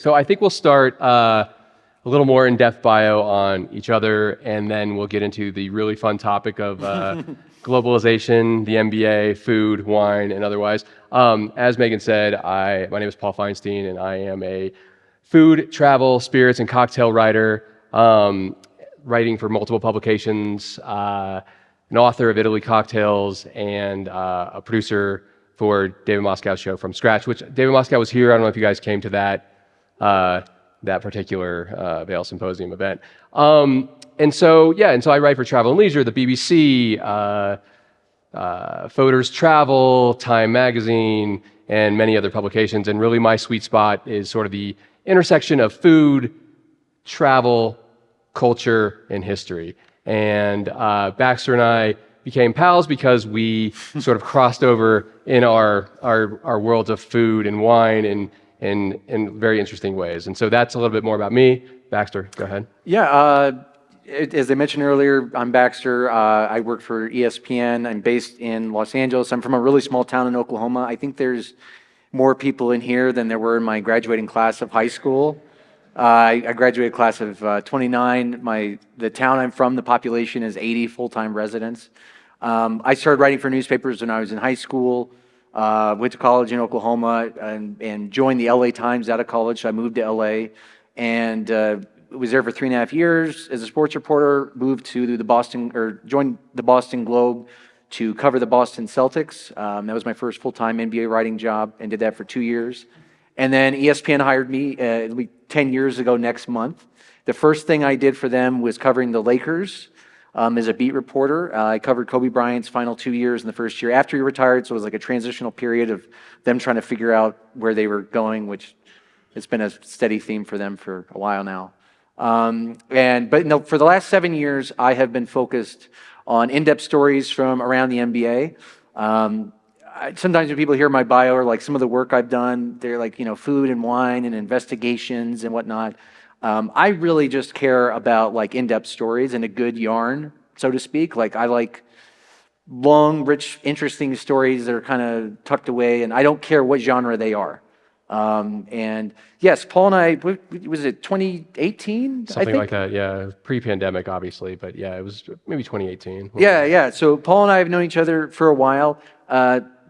So I think we'll start a little more in-depth bio on each other, and then we'll get into the really fun topic of globalization, the NBA, food, wine, and otherwise. As Megan said, my name is Paul Feinstein, and I am a food, travel, spirits, and cocktail writer, writing for multiple publications, an author of Italy Cocktails, and a producer for David Moscow's show From Scratch, which David Moscow was here. I don't know if you guys came to that particular Vail Symposium event. And so I write for Travel and Leisure, the BBC, Foder's Travel, Time Magazine, and many other publications. And really my sweet spot is sort of the intersection of food, travel, culture, and history. And Baxter and I became pals because we sort of crossed over in our worlds of food and wine and in very interesting ways. And so that's a little bit more about me. Baxter, go ahead. Yeah, as I mentioned earlier, I'm Baxter. I work for ESPN. I'm based in Los Angeles. I'm from a really small town in Oklahoma. I think there's more people in here than there were in my graduating class of high school. I graduated class of 29. The town I'm from, the population is 80 full-time residents. I started writing for newspapers when I was in high school. Went to college in Oklahoma and joined the LA Times out of college. So I moved to LA and was there for 3.5 years as a sports reporter. Moved to joined the Boston Globe to cover the Boston Celtics. That was my first full-time NBA writing job, and did that for 2 years. And then ESPN hired me 10 years ago next month. The first thing I did for them was covering the Lakers. As a beat reporter. I covered Kobe Bryant's final 2 years in the first year after he retired, so it was like a transitional period of them trying to figure out where they were going, which has been a steady theme for them for a while now. For the last 7 years, I have been focused on in-depth stories from around the NBA. Sometimes when people hear my bio or like some of the work I've done, they're like, food and wine and investigations and whatnot. I really just care about like in-depth stories and a good yarn, so to speak. Like I like long, rich, interesting stories that are kind of tucked away, and I don't care what genre they are. And yes, Paul and I, was it 2018? Something like that, yeah. Pre-pandemic, obviously, but yeah, it was maybe 2018. Yeah. So Paul and I have known each other for a while.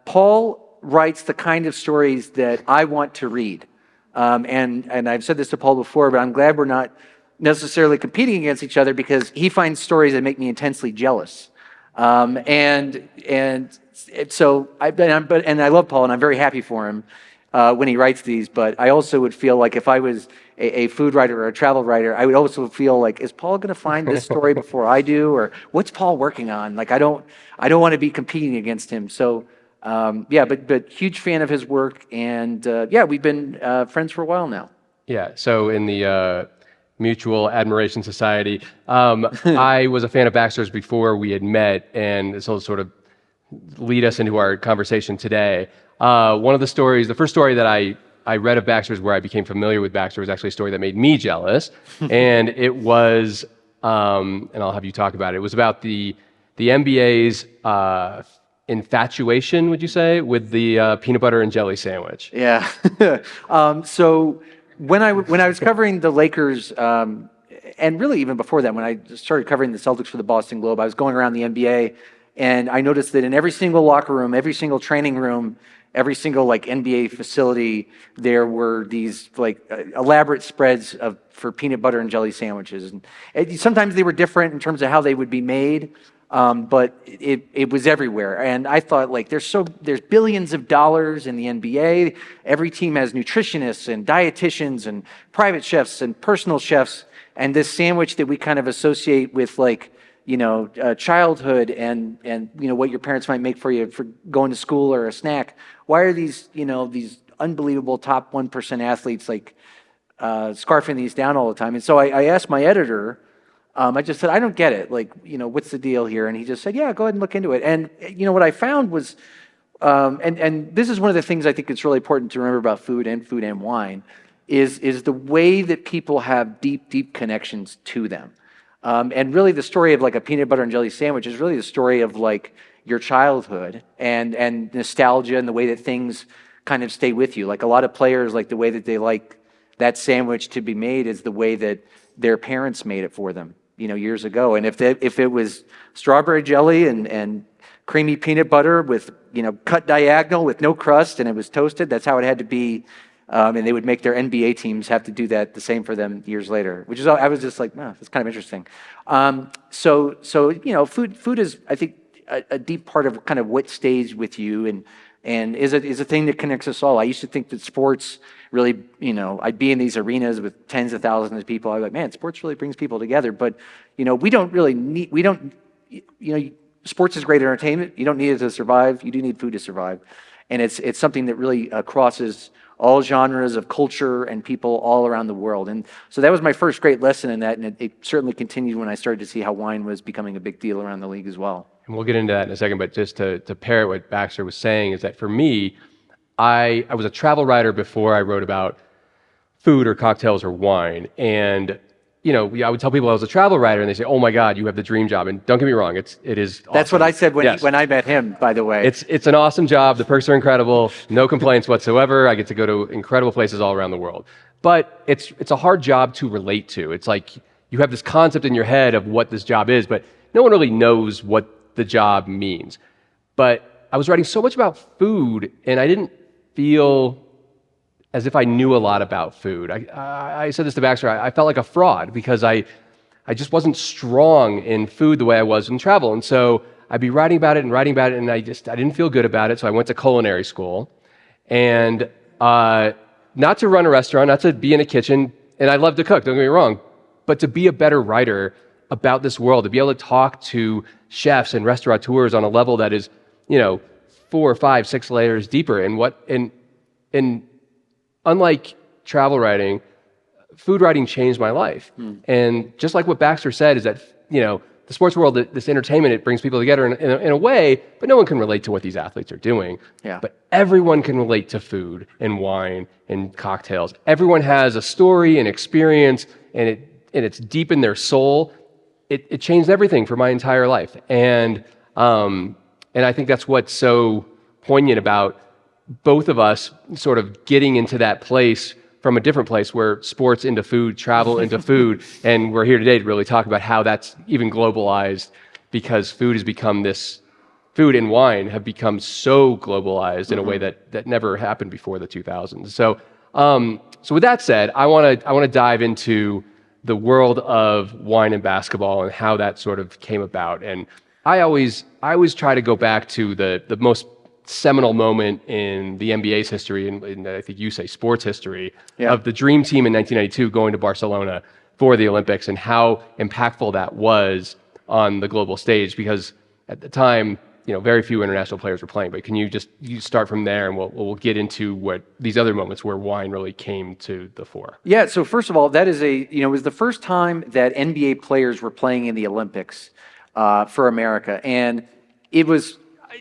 Paul writes the kind of stories that I want to read. And I've said this to Paul before, but I'm glad we're not necessarily competing against each other because he finds stories that make me intensely jealous. And I love Paul, and I'm very happy for him when he writes these. But I also would feel like if I was a food writer or a travel writer, I would also feel like, is Paul going to find this story before I do, or what's Paul working on? Like I don't want to be competing against him. So. But huge fan of his work, and we've been friends for a while now. Yeah, so in the Mutual Admiration Society, I was a fan of Baxter's before we had met, and this will sort of lead us into our conversation today. One of the stories, the first story that I read of Baxter's where I became familiar with Baxter was actually a story that made me jealous, and it was, and I'll have you talk about it, it was about the NBA's infatuation, would you say, with the peanut butter and jelly sandwich? Yeah. So when I was covering the Lakers, and really even before that, when I started covering the Celtics for the Boston Globe, I was going around the NBA, and I noticed that in every single locker room, every single training room, every single like NBA facility, there were these like elaborate spreads for peanut butter and jelly sandwiches. And sometimes they were different in terms of how they would be made. But it was everywhere, and I thought like there's billions of dollars in the NBA. Every team has nutritionists and dietitians and private chefs and personal chefs, and this sandwich that we kind of associate with like childhood and what your parents might make for you for going to school or a snack. Why are these unbelievable top 1% athletes like scarfing these down all the time? And so I asked my editor. I just said, I don't get it. Like, what's the deal here? And he just said, yeah, go ahead and look into it. And, what I found was, and this is one of the things I think it's really important to remember about food and wine, is the way that people have deep, deep connections to them. And really the story of like a peanut butter and jelly sandwich is really the story of like your childhood and nostalgia and the way that things kind of stay with you. Like a lot of players, like the way that they like that sandwich to be made is the way that their parents made it for them, years ago. And if it was strawberry jelly and creamy peanut butter with, cut diagonal with no crust and it was toasted, that's how it had to be. And they would make their NBA teams have to do that the same for them years later, which is, I was just like, that's kind of interesting. So food is, I think, a deep part of kind of what stays with you and is a thing that connects us all. I used to think that sports really, I'd be in these arenas with tens of thousands of people. I was like, man, sports really brings people together. But, sports is great entertainment. You don't need it to survive. You do need food to survive. And it's something that really crosses all genres of culture and people all around the world. And so that was my first great lesson in that, and it certainly continued when I started to see how wine was becoming a big deal around the league as well. And we'll get into that in a second, but just to pair what Baxter was saying is that for me, I was a travel writer before I wrote about food or cocktails or wine. And I would tell people I was a travel writer, and they say, "Oh my God, you have the dream job." And don't get me wrong, it is. Awesome. That's what I said when I met him. By the way, it's an awesome job. The perks are incredible. No complaints whatsoever. I get to go to incredible places all around the world. But it's a hard job to relate to. It's like you have this concept in your head of what this job is, but no one really knows what the job means. But I was writing so much about food, and I didn't feel as if I knew a lot about food. I said this to Baxter, I felt like a fraud because I just wasn't strong in food the way I was in travel. And so I'd be writing about it, and I didn't feel good about it. So I went to culinary school, and not to run a restaurant, not to be in a kitchen, and I love to cook, don't get me wrong, but to be a better writer about this world, to be able to talk to chefs and restaurateurs on a level that is, 4, 5, 6 layers deeper. And unlike travel writing, food writing changed my life. And just like what Baxter said is that, the sports world, this entertainment, it brings people together in a way, but no one can relate to what these athletes are doing. Yeah. But everyone can relate to food and wine and cocktails. Everyone has a story and experience, and it's deep in their soul. It changed everything for my entire life. And I think that's what's so poignant about both of us sort of getting into that place from a different place where sports into food, travel into food. And we're here today to really talk about how that's even globalized, because food and wine have become so globalized in a way that never happened before the 2000s. So with that said, I want to dive into the world of wine and basketball and how that sort of came about. And I always try to go back to the most seminal moment in the NBA's history, and I think you say sports history, of the Dream Team in 1992 going to Barcelona for the Olympics, and how impactful that was on the global stage, because at the time, very few international players were playing. But can you start from there, and we'll get into what these other moments where wine really came to the fore. Yeah, so first of all, that is it was the first time that NBA players were playing in the Olympics for America. And it was,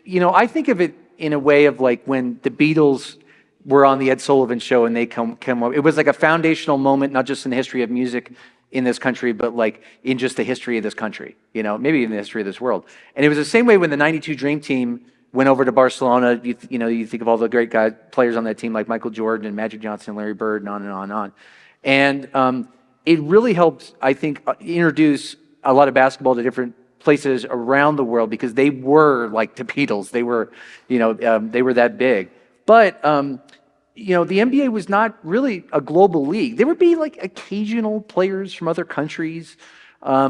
I think of it in a way of like when the Beatles were on the Ed Sullivan Show and they come up. It was like a foundational moment, not just in the history of music in this country, but like in just the history of this country, maybe in the history of this world. And it was the same way when the 92 Dream Team went over to Barcelona. You think of all the great players on that team like Michael Jordan and Magic Johnson, Larry Bird, and on and on and on. And it really helped, I think, introduce a lot of basketball to different places around the world, because they were like the Beatles. They were, they were that big. But the NBA was not really a global league. There would be like occasional players from other countries. A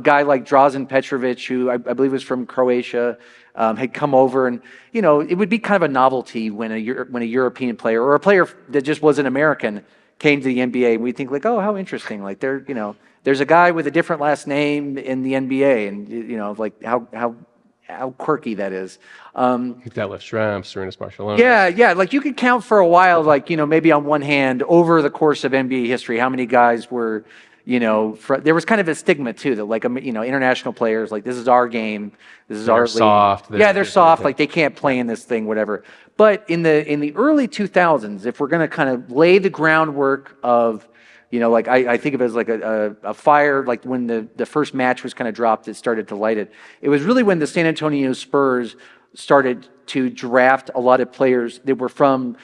guy like Drazen Petrovic, who I believe was from Croatia, had come over, and it would be kind of a novelty when a European player or a player that just wasn't American came to the NBA, and we think like, oh, how interesting! Like there's a guy with a different last name in the NBA, and like how quirky that is. Detlef Schrempf, Serenas Barcelona. Yeah. Like you could count for a while, like, maybe on one hand over the course of NBA history, how many guys were, there was kind of a stigma too, that like, international players, like this is our game. This is our league. Soft. They're soft. Like they can't play in this thing, whatever. But in the early 2000s, if we're going to kind of lay the groundwork of, like I think of it as like a fire, like when the first match was kind of dropped, it started to light it. It was really when the San Antonio Spurs started to draft a lot of players that were from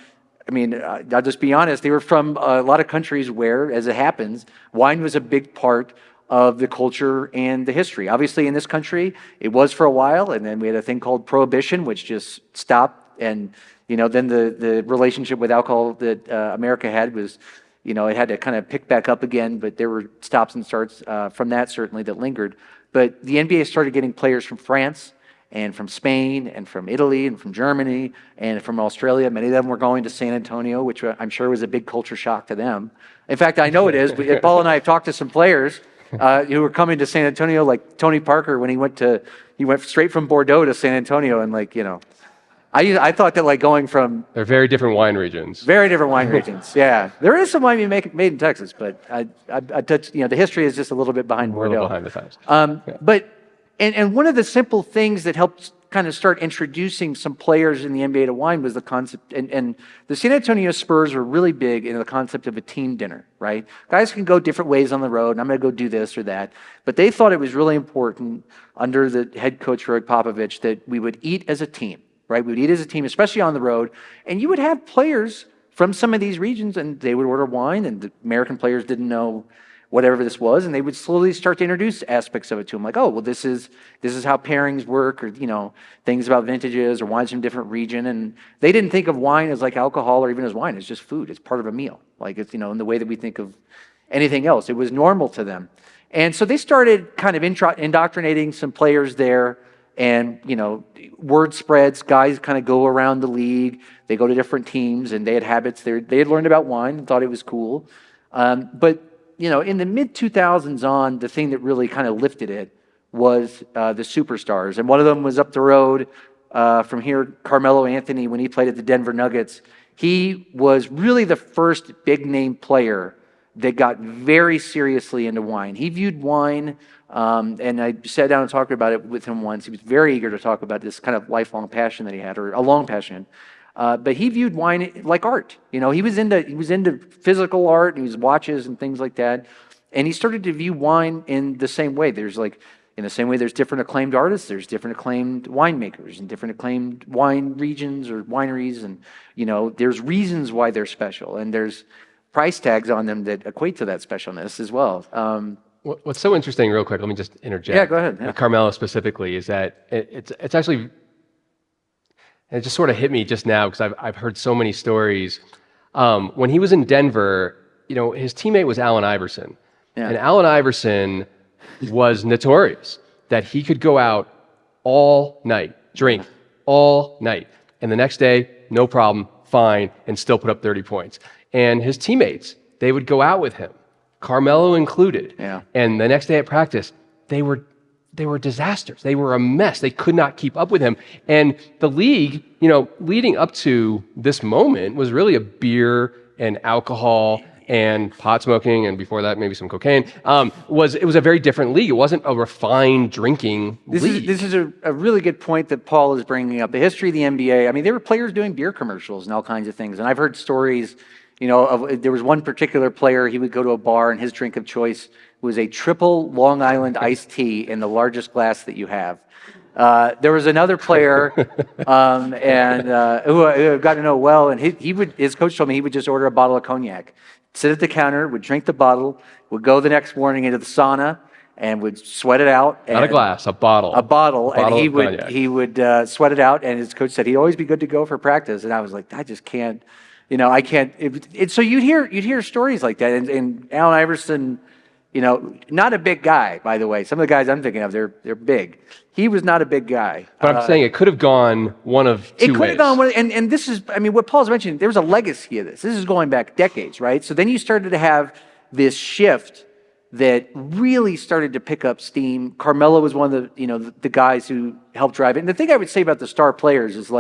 I mean, I'll just be honest, they were from a lot of countries where, as it happens, wine was a big part of the culture and the history. Obviously, in this country, it was for a while, and then we had a thing called Prohibition, which just stopped. And, then the relationship with alcohol that America had was, it had to kind of pick back up again, but there were stops and starts from that, certainly, that lingered. But the NBA started getting players from France, and from Spain, and from Italy, and from Germany, and from Australia. Many of them were going to San Antonio, which I'm sure was a big culture shock to them. In fact, I know it is. Paul and I have talked to some players who were coming to San Antonio, like Tony Parker, when he went straight from Bordeaux to San Antonio, and I thought that going from... They're very different wine regions. Very different wine regions, yeah. There is some wine being made in Texas, but I touch, the history is just a little bit behind Bordeaux. A little behind the times. But And one of the simple things that helped kind of start introducing some players in the NBA to wine was the concept, and the San Antonio Spurs were really big in the concept of a team dinner, right? Guys can go different ways on the road, and I'm going to go do this or that, but they thought it was really important under the head coach, Greg Popovich, that we would eat as a team, right? We would eat as a team, especially on the road, and you would have players from some of these regions, and they would order wine, and the American players didn't know whatever this was, and they would slowly start to introduce aspects of it to them, like, oh, well, this is how pairings work, or things about vintages or wines from different region. And they didn't think of wine as like alcohol or even as wine. It's just food. It's part of a meal. Like it's in the way that we think of anything else. It was normal to them, and so they started kind of indoctrinating some players there. And word spreads. Guys kind of go around the league. They go to different teams, and they had habits. They had learned about wine and thought it was cool, but in the mid-2000s on, the thing that really kind of lifted it was the superstars. And one of them was up the road from here, Carmelo Anthony, when he played at the Denver Nuggets. He was really the first big-name player that got very seriously into wine. He viewed wine, and I sat down and talked about it with him once. He was very eager to talk about this kind of lifelong passion that he had, or a long passion. But he viewed wine like art. He was into physical art, and he was watches and things like that. And he started to view wine in the same way. In the same way there's different acclaimed artists, there's different acclaimed winemakers and different acclaimed wine regions or wineries, and there's reasons why they're special, and there's price tags on them that equate to that specialness as well. What's so interesting, real quick, let me just interject. Yeah, go ahead. Yeah. Carmelo specifically, is that it's actually. And it just sort of hit me just now because I've heard so many stories. When he was in Denver, his teammate was Allen Iverson. Yeah. And Allen Iverson was notorious that he could go out all night, drink all night. And the next day, no problem, fine, and still put up 30 points. And his teammates, they would go out with him, Carmelo included. Yeah. And the next day at practice, they were disasters. They were a mess. They could not keep up with him. And the league, leading up to this moment was really a beer and alcohol and pot smoking, and before that, maybe some cocaine. It was a very different league. It wasn't a refined drinking league. This is a really good point that Paul is bringing up. The history of the NBA, I mean, there were players doing beer commercials and all kinds of things. And I've heard stories, there was one particular player, he would go to a bar and his drink of choice was a triple Long Island iced tea in the largest glass that you have. There was another player, who I got to know well, and his coach told me he would just order a bottle of cognac, sit at the counter, would drink the bottle, would go the next morning into the sauna, and would sweat it out. Not a glass, a bottle. A bottle, and he would sweat it out, and his coach said he'd always be good to go for practice. And I was like, I just can't, I can't. So you'd hear stories like that, and Allen Iverson. Not a big guy, by the way. Some of the guys I'm thinking of, they're big. He was not a big guy. But I'm saying it could have gone one of two ways. It could have gone one, and this is, what Paul's mentioning, there was a legacy of this. This is going back decades, right? So then you started to have this shift that really started to pick up steam. Carmelo was one of the guys who helped drive it. And the thing I would say about the star players is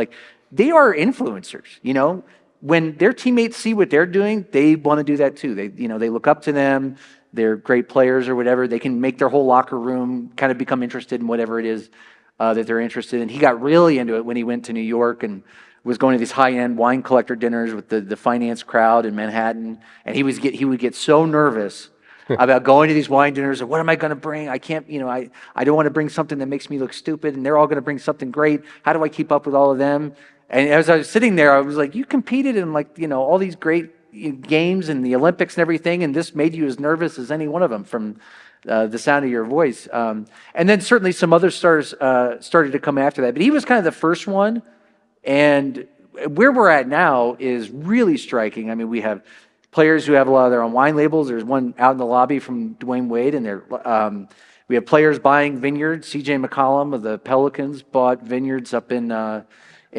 they are influencers, When their teammates see what they're doing, they want to do that too. They look up to them. They're great players or whatever. They can make their whole locker room kind of become interested in whatever it is that they're interested in. He got really into it when he went to New York and was going to these high-end wine collector dinners with the finance crowd in Manhattan. And he would get so nervous about going to these wine dinners and what am I going to bring? I can't, I don't want to bring something that makes me look stupid, and they're all going to bring something great. How do I keep up with all of them? And as I was sitting there, I was like, you competed in like, all these great games and the Olympics and everything, and this made you as nervous as any one of them from the sound of your voice. And then certainly some other stars started to come after that. But he was kind of the first one. And where we're at now is really striking. I mean, we have players who have a lot of their own wine labels. There's one out in the lobby from Dwayne Wade, and we have players buying vineyards. C.J. McCollum of the Pelicans bought vineyards up in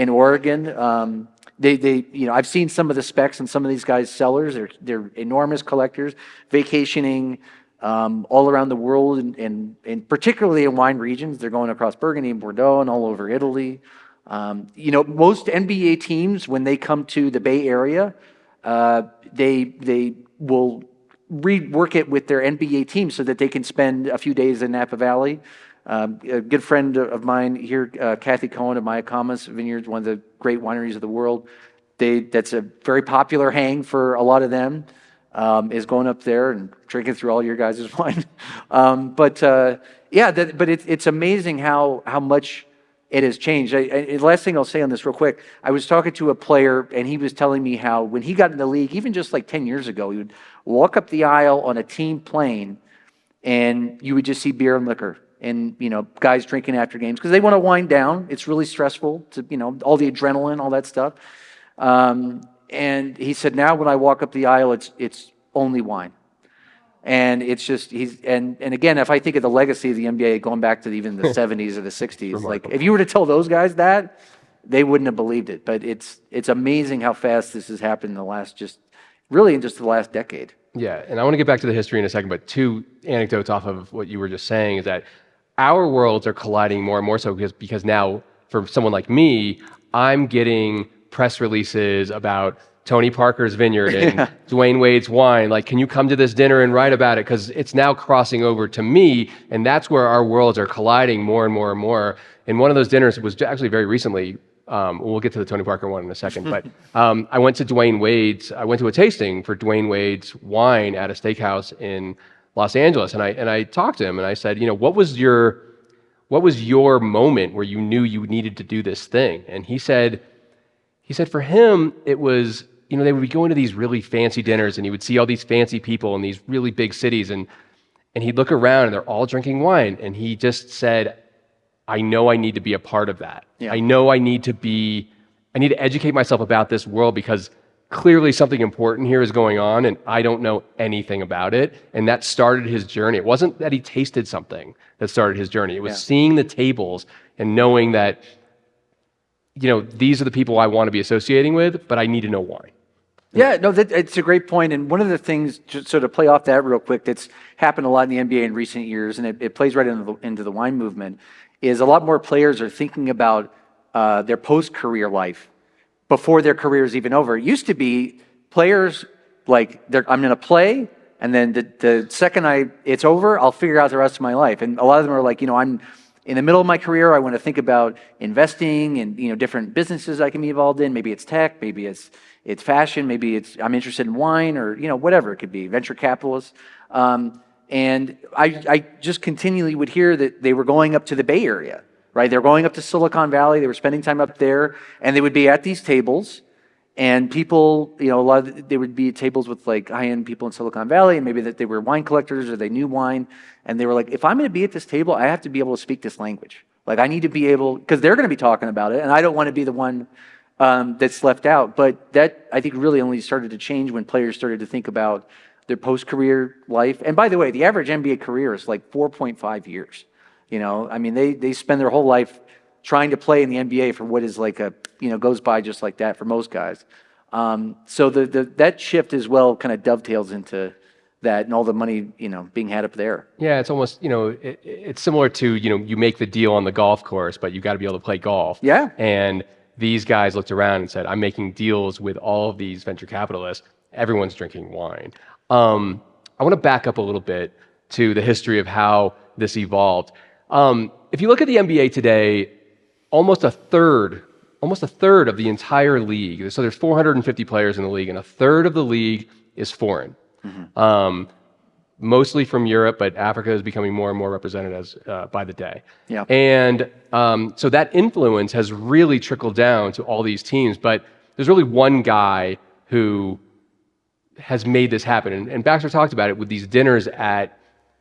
Oregon. I've seen some of the specs on some of these guys' cellars. They're enormous collectors, vacationing all around the world, and particularly in wine regions. They're going across Burgundy and Bordeaux and all over Italy. Most NBA teams, when they come to the Bay Area, they will rework it with their NBA team so that they can spend a few days in Napa Valley. A good friend of mine here, Kathy Cohen of Mayacamas Vineyards, one of the great wineries of the world. That's a very popular hang for a lot of them, is going up there and drinking through all your guys' wine. But it's amazing how much it has changed. Last thing I'll say on this real quick, I was talking to a player, and he was telling me how when he got in the league, even just like 10 years ago, he would walk up the aisle on a team plane, and you would just see beer and liquor. And, guys drinking after games because they want to wind down. It's really stressful to, all the adrenaline, all that stuff. And he said, now when I walk up the aisle, it's only wine. And it's just, and again, if I think of the legacy of the NBA going back to even the 70s or the 60s, like if you were to tell those guys that, they wouldn't have believed it. But it's amazing how fast this has happened in the last in just the last decade. Yeah, and I want to get back to the history in a second, but two anecdotes off of what you were just saying is that our worlds are colliding more and more so because now, for someone like me, I'm getting press releases about Tony Parker's vineyard and Dwayne Wade's wine. Like, can you come to this dinner and write about it? Because it's now crossing over to me, and that's where our worlds are colliding more and more and more. And one of those dinners was actually very recently. We'll get to the Tony Parker one in a second, but I went to a tasting for Dwayne Wade's wine at a steakhouse in Los Angeles, and I talked to him and I said, what was your moment where you knew you needed to do this thing? And he said for him it was, they would be going to these really fancy dinners and he would see all these fancy people in these really big cities, and he'd look around and they're all drinking wine, and he just said, I know I need to be a part of that. Yeah. I know I need to educate myself about this world because clearly something important here is going on and I don't know anything about it. And that started his journey. It wasn't that he tasted something that started his journey. It was seeing the tables and knowing that, these are the people I want to be associating with, but I need to know why. Yeah, no, it's a great point. And one of the things, just sort of play off that real quick, that's happened a lot in the NBA in recent years, and it plays right into the wine movement, is a lot more players are thinking about their post-career life before their career is even over. It used to be players like, I'm going to play, and then the second it's over, I'll figure out the rest of my life. And a lot of them are like, I'm in the middle of my career, I want to think about investing and different businesses I can be involved in. Maybe it's tech, maybe it's fashion, maybe I'm interested in wine, or whatever it could be, venture capitalists. And I just continually would hear that they were going up to the Bay Area, right? They were going up to Silicon Valley. They were spending time up there, and they would be at these tables, and people, they would be at tables with like high-end people in Silicon Valley, and maybe that they were wine collectors or they knew wine, and they were like, if I'm going to be at this table, I have to be able to speak this language. Like, I need to be able, because they're going to be talking about it, and I don't want to be the one that's left out. But that, I think, really only started to change when players started to think about their post-career life. And by the way, the average NBA career is like 4.5 years. They spend their whole life trying to play in the NBA for what is like goes by just like that for most guys. So that shift as well kind of dovetails into that and all the money, being had up there. Yeah, it's almost, it's similar to, you make the deal on the golf course, but you got to be able to play golf. Yeah. And these guys looked around and said, I'm making deals with all of these venture capitalists. Everyone's drinking wine. I want to back up a little bit to the history of how this evolved. If you look at the NBA today, almost a third of the entire league, so there's 450 players in the league, and a third of the league is foreign. Mm-hmm. mostly from Europe, but Africa is becoming more and more represented as by the day. Yeah. And so that influence has really trickled down to all these teams. But there's really one guy who has made this happen. And Baxter talked about it with these dinners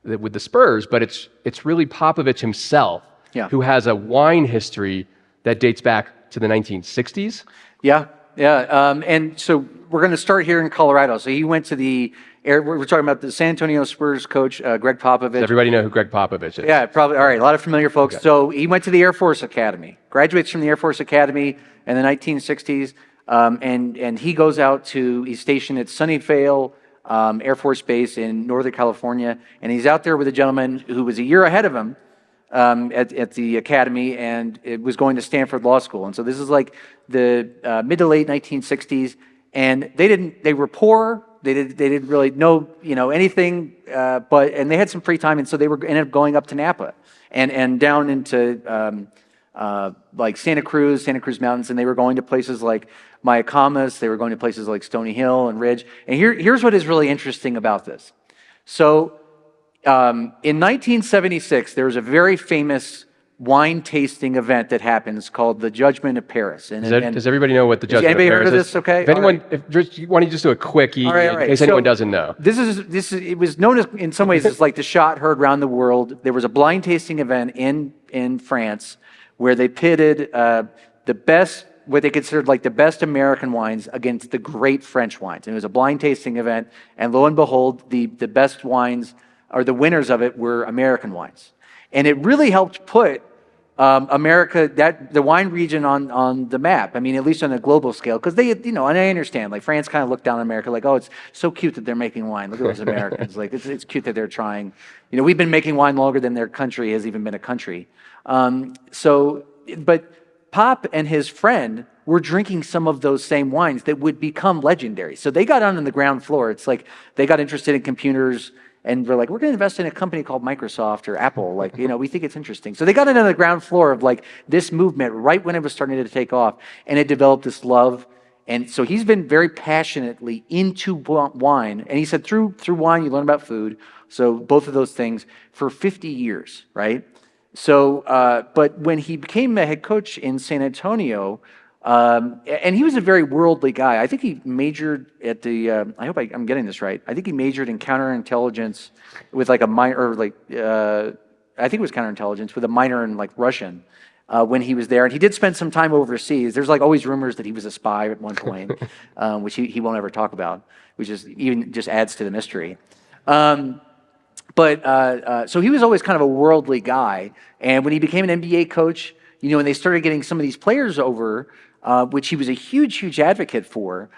with the Spurs, but it's really Popovich himself who has a wine history that dates back to the 1960s. Yeah. And so we're going to start here in Colorado. So he went to we're talking about the San Antonio Spurs coach, Greg Popovich. Does everybody know who Greg Popovich is? Yeah, probably. All right, a lot of familiar folks. Okay. So he went to the Air Force Academy, graduates from the Air Force Academy in the 1960s, and he goes out he's stationed at Vail Air Force Base in Northern California, and he's out there with a gentleman who was a year ahead of him at the academy, and it was going to Stanford Law School. And so this is like the mid to late 1960s, and they were poor. They didn't really know anything, and they had some free time, and so they ended up going up to Napa and down into like Santa Cruz Mountains, and they were going to places like Mayacamas. They were going to places like Stony Hill and Ridge. And here's what is really interesting about this. So in 1976, there was a very famous wine tasting event that happens called the Judgment of Paris. Does everybody know what the Judgment of Paris is? Anybody heard of this? Okay. If anyone, why don't you just do a quickie in case anyone doesn't know? It was known as, in some ways, it's like the shot heard around the world. There was a blind tasting event in France where they pitted what they considered like the best American wines against the great French wines. And it was a blind tasting event, and lo and behold, the best wines, or the winners of it, were American wines. And it really helped put America, the wine region on the map. I mean, at least on a global scale, because and I understand, like France kind of looked down on America like, oh, it's so cute that they're making wine. Look at those Americans. Like, it's cute that they're trying. We've been making wine longer than their country has even been a country. But Pop and his friend were drinking some of those same wines that would become legendary. So they got on the ground floor. It's like they got interested in computers, and we're like, we're going to invest in a company called Microsoft or Apple. Like, we think it's interesting. So they got into the ground floor of like this movement right when it was starting to take off, and it developed this love. And so he's been very passionately into wine. And he said through wine, you learn about food. So both of those things for 50 years, right? So, but when he became a head coach in San Antonio, and he was a very worldly guy. I think he majored at I hope I'm getting this right. I think he majored in counterintelligence with like a minor, or like, I think it was counterintelligence with a minor in like Russian when he was there. And he did spend some time overseas. There's like always rumors that he was a spy at one point, which he won't ever talk about, which is even just adds to the mystery. So he was always kind of a worldly guy. And when he became an NBA coach, and they started getting some of these players over, which he was a huge advocate for,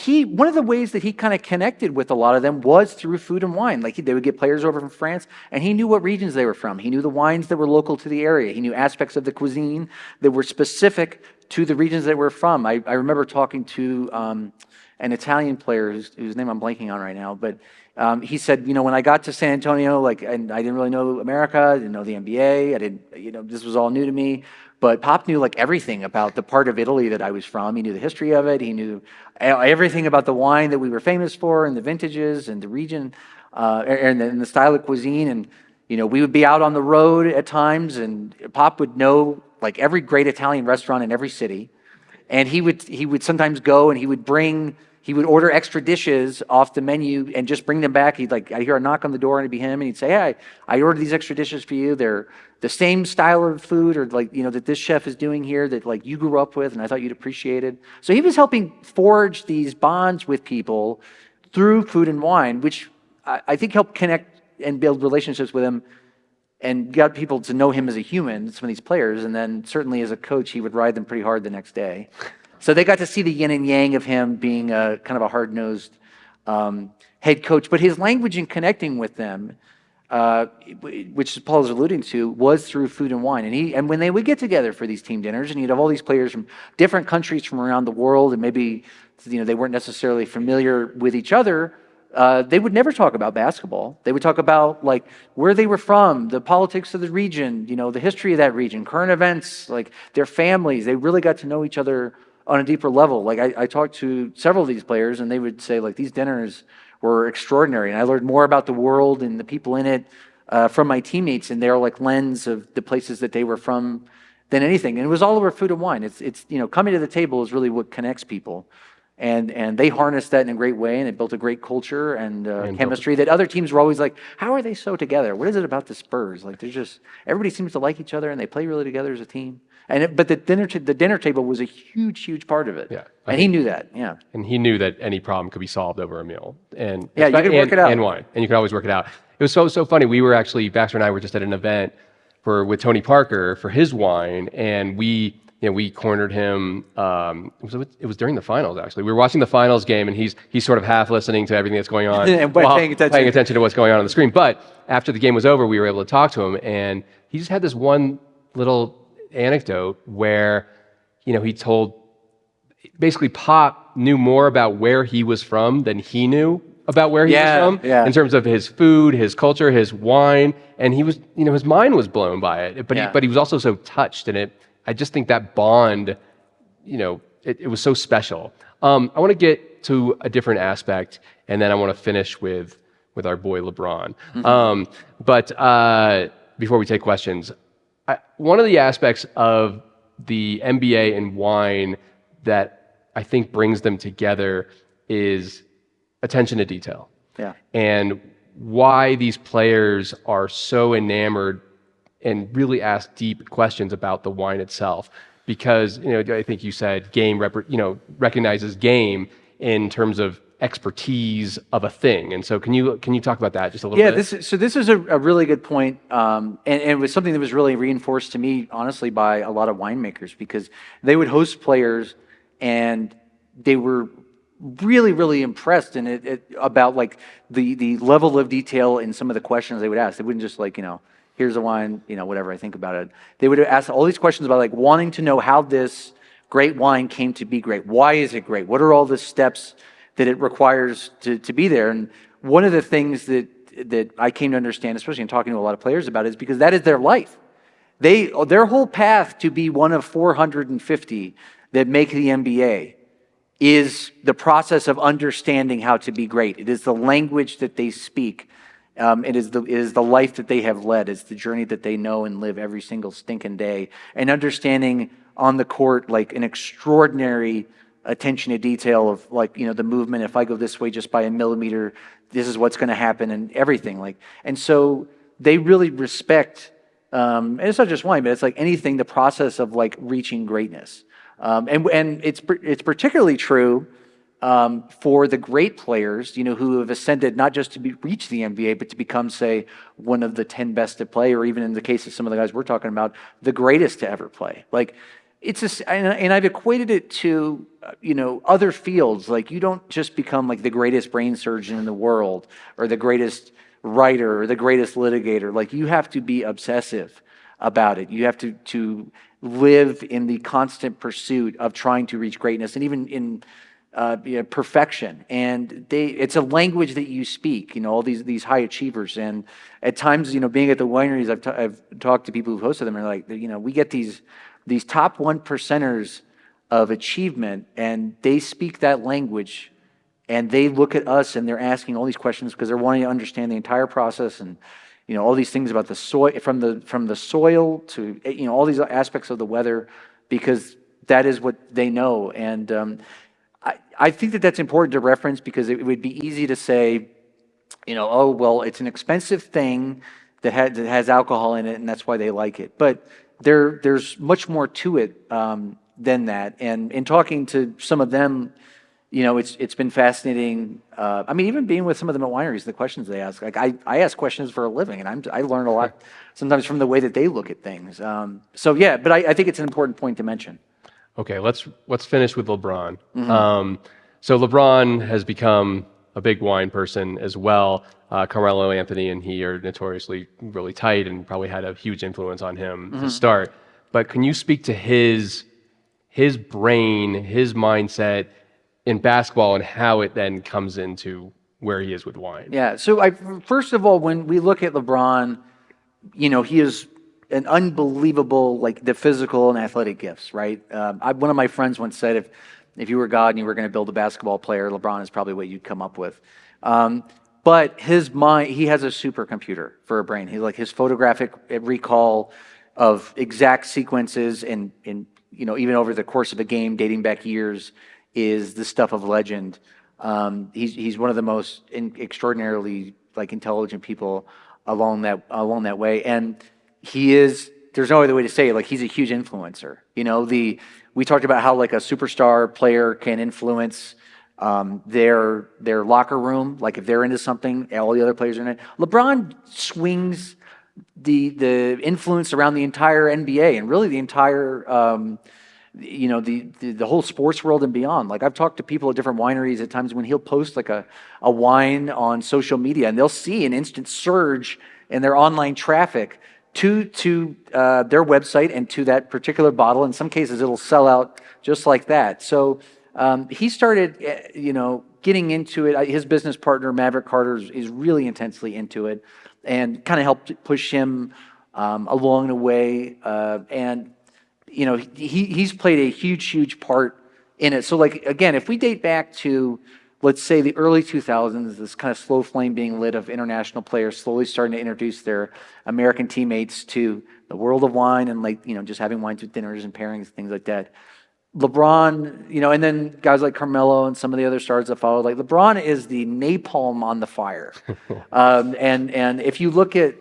one of the ways that he kind of connected with a lot of them was through food and wine. Like they would get players over from France, and he knew what regions they were from. He knew the wines that were local to the area. He knew aspects of the cuisine that were specific to the regions that we're from. I remember talking to an Italian player whose name I'm blanking on right now, but he said, when I got to San Antonio, and I didn't really know America, I didn't know the NBA, this was all new to me. But Pop knew everything about the part of Italy that I was from. He knew the history of it. He knew everything about the wine that we were famous for, and the vintages, and the region, and the style of cuisine. And we would be out on the road at times, and Pop would know every great Italian restaurant in every city. And he would sometimes go and he would order extra dishes off the menu and just bring them back. I'd hear a knock on the door and it'd be him, and he'd say, "Hey, I ordered these extra dishes for you. They're the same style of food, or that this chef is doing here that you grew up with, and I thought you'd appreciate it." So he was helping forge these bonds with people through food and wine, which I think helped connect and build relationships with him and got people to know him as a human, some of these players. And then certainly as a coach, he would ride them pretty hard the next day. So they got to see the yin and yang of him being a kind of a hard-nosed head coach. But his language in connecting with them, which Paul is alluding to, was through food and wine. And when they would get together for these team dinners, and you'd have all these players from different countries from around the world, and maybe they weren't necessarily familiar with each other, they would never talk about basketball. They would talk about where they were from, the politics of the region, the history of that region, current events, their families. They really got to know each other on a deeper level. I talked to several of these players, and they would say these dinners were extraordinary. And I learned more about the world and the people in it from my teammates and their like lens of the places that they were from than anything. And it was all over food and wine. It's coming to the table is really what connects people. And they harnessed that in a great way, and it built a great culture and chemistry that other teams were always like, how are they so together? What is it about the Spurs? Like, everybody seems to like each other, and they play really together as a team. But the dinner table was a huge part of it. Yeah, and he knew that. Yeah, and he knew that any problem could be solved over a meal, and you could work it out, and wine, and you could always work it out. It was so funny. We were actually, Baxter and I were just at an event with Tony Parker for his wine, and we cornered him. It was during the finals, actually. We were watching the finals game, and he's sort of half listening to everything that's going on and while paying attention to what's going on the screen. But after the game was over, we were able to talk to him, and he just had this one little anecdote where, he told, basically Pop knew more about where he was from than he knew about where he was from in terms of his food, his culture, his wine, and he was, his mind was blown by it. But he was also so touched, and I just think that bond, it was so special. I want to get to a different aspect, and then I want to finish with our boy LeBron. But before we take questions, one of the aspects of the NBA and wine that I think brings them together is attention to detail. Yeah. And why these players are so enamored and really ask deep questions about the wine itself, because I think you said game recognizes game in terms of expertise of a thing, and so can you talk about that just a little bit? This is a really good point, and it was something that was really reinforced to me, honestly, by a lot of winemakers, because they would host players and they were really impressed about like the level of detail in some of the questions they would ask. They wouldn't just like here's a wine, whatever I think about it. They would ask all these questions about like wanting to know how this great wine came to be great. Why is it great? What are all the steps that it requires to be there? And one of the things that I came to understand, especially in talking to a lot of players about it, is because that is their life. Their whole path to be one of 450 that make the NBA is the process of understanding how to be great. It is the language that they speak. It is the life that they have led. It's the journey that they know and live every single stinking day. And understanding on the court like an extraordinary attention to detail of like, the movement. If I go this way just by a millimeter, this is what's going to happen, and everything. And so they really respect, and it's not just wine, but it's like anything, the process of like reaching greatness. And it's particularly true for the great players, who have ascended not just to reach the NBA, but to become, say, one of the 10 best to play, or even in the case of some of the guys we're talking about, the greatest to ever play. Like, and I've equated it to, other fields. Like, you don't just become like the greatest brain surgeon in the world, or the greatest writer, or the greatest litigator. Like, you have to be obsessive about it. You have to live in the constant pursuit of trying to reach greatness, and even in perfection. And it's a language that you speak, all these high achievers. And at times, being at the wineries, I've talked to people who've hosted them, and they're like, we get these top 1%ers of achievement, and they speak that language, and they look at us and they're asking all these questions because they're wanting to understand the entire process, and all these things about the soil, from the soil to all these aspects of the weather, because that is what they know. And I think that's important to reference, because it would be easy to say, oh well, it's an expensive thing that has alcohol in it, and that's why they like it. But there's much more to it than that. And in talking to some of them, it's been fascinating. Even being with some of them at wineries, the questions they ask. Like, I ask questions for a living, and I learn a lot sometimes from the way that they look at things. But I think it's an important point to mention. Okay, let's finish with LeBron. So LeBron has become a big wine person as well. Carmelo Anthony and he are notoriously really tight, and probably had a huge influence on him to start. But can you speak to his brain, his mindset in basketball, and how it then comes into where he is with wine? Yeah. So first of all, when we look at LeBron, he is an unbelievable, like, the physical and athletic gifts, right? One of my friends once said, if you were God and you were going to build a basketball player, LeBron is probably what you'd come up with. But his mind, he has a supercomputer for a brain. He like his photographic recall of exact sequences and even over the course of a game dating back years is the stuff of legend. He's one of the most extraordinarily like intelligent people along that way, and he is. There's no other way to say it. Like he's a huge influencer. We talked about how like a superstar player can influence their locker room. Like if they're into something, all the other players are in it. LeBron swings the influence around the entire NBA and really the entire the whole sports world and beyond. Like I've talked to people at different wineries at times when he'll post like a wine on social media and they'll see an instant surge in their online traffic to their website and to that particular bottle. In some cases, it'll sell out just like that. So he started, getting into it. His business partner, Maverick Carter, is really intensely into it and kind of helped push him along the way. And he's played a huge part in it. So like, again, if we date back to, let's say the early 2000s, this kind of slow flame being lit of international players slowly starting to introduce their American teammates to the world of wine and like, just having wines with dinners and pairings, things like that. LeBron, and then guys like Carmelo and some of the other stars that followed, like LeBron is the napalm on the fire. And if you look at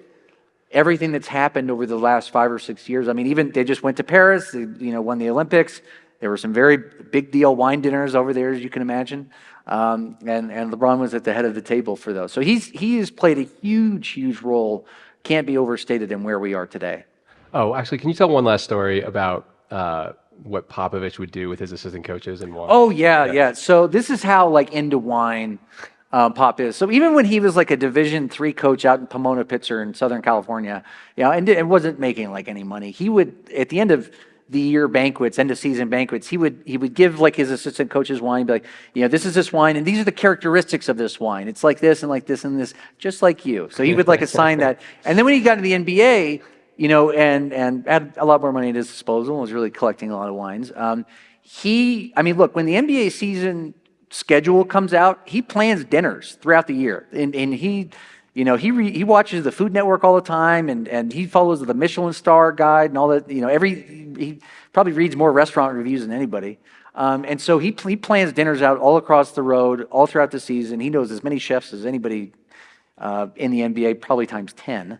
everything that's happened over the last 5 or 6 years, I mean, even they just went to Paris, they, won the Olympics. There were some very big deal wine dinners over there, as you can imagine. And LeBron was at the head of the table for those. So he has played a huge role, can't be overstated in where we are today. Oh, actually, can you tell one last story about what Popovich would do with his assistant coaches and wine? Oh, yeah. So this is how like into wine Pop is. So even when he was like a Division III coach out in Pomona Pitzer in Southern California, and wasn't making like any money, he would, at the end of the year banquets, end of season banquets, he would give like his assistant coaches wine, be like, this is this wine, and these are the characteristics of this wine. It's like this and like this and this, just like you. So he would like assign that. And then when he got to the NBA, and had a lot more money at his disposal and was really collecting a lot of wines. Look, when the NBA season schedule comes out, he plans dinners throughout the year, and he watches the Food Network all the time, and he follows the Michelin star guide and all that. He probably reads more restaurant reviews than anybody, and so he plans dinners out all across the road, all throughout the season. He knows as many chefs as anybody in the NBA, probably times 10,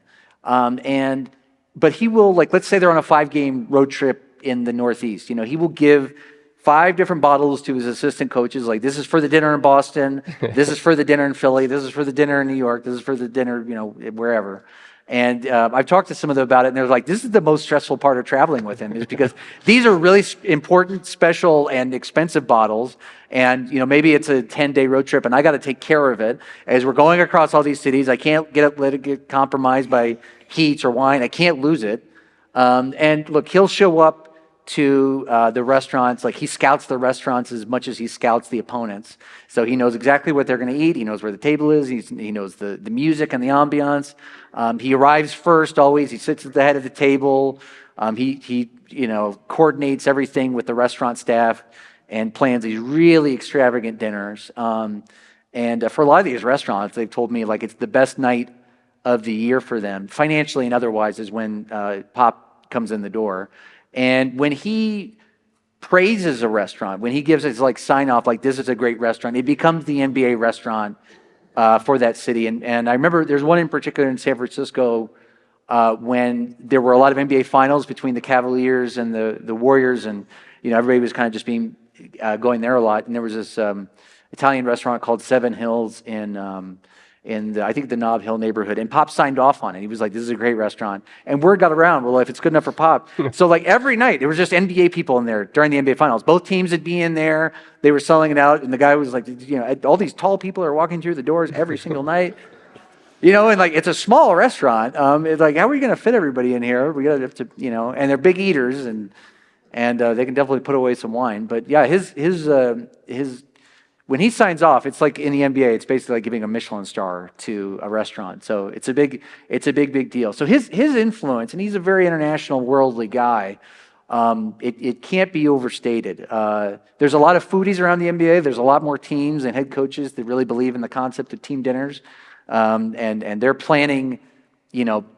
But he will, like, let's say they're on a 5-game road trip in the Northeast. He will give 5 different bottles to his assistant coaches. Like, this is for the dinner in Boston. This is for the dinner in Philly. This is for the dinner in New York. This is for the dinner, wherever. And I've talked to some of them about it, and they're like, this is the most stressful part of traveling with him, is because these are really important, special, and expensive bottles. And, maybe it's a 10-day road trip, and I got to take care of it. As we're going across all these cities, I can't let it get compromised by heat or wine. I can't lose it. And look, he'll show up to the restaurants. Like, he scouts the restaurants as much as he scouts the opponents. So he knows exactly what they're going to eat. He knows where the table is. He knows the music and the ambiance. He arrives first always. He sits at the head of the table. He coordinates everything with the restaurant staff and plans these really extravagant dinners. And for a lot of these restaurants, they've told me like it's the best night of the year for them, financially and otherwise, is when Pop comes in the door. And when he praises a restaurant, when he gives his like sign off, like this is a great restaurant, it becomes the NBA restaurant for that city. And I remember there's one in particular in San Francisco when there were a lot of NBA finals between the Cavaliers and the Warriors, and everybody was kind of just going there a lot. And there was this Italian restaurant called Seven Hills in I think the Nob Hill neighborhood, and Pop signed off on it. He was like, this is a great restaurant. And word got around, well, if it's good enough for Pop. So like every night, there was just NBA people in there during the NBA Finals. Both teams would be in there. They were selling it out, and the guy was like, all these tall people are walking through the doors every single night. And like, it's a small restaurant. It's like, how are we going to fit everybody in here? We got to have to, and they're big eaters, and they can definitely put away some wine. But yeah, his when he signs off, it's like in the NBA, it's basically like giving a Michelin star to a restaurant. So it's a big deal. So his influence, and he's a very international, worldly guy. it can't be overstated. There's a lot of foodies around the NBA. There's a lot more teams and head coaches that really believe in the concept of team dinners, and they're planning,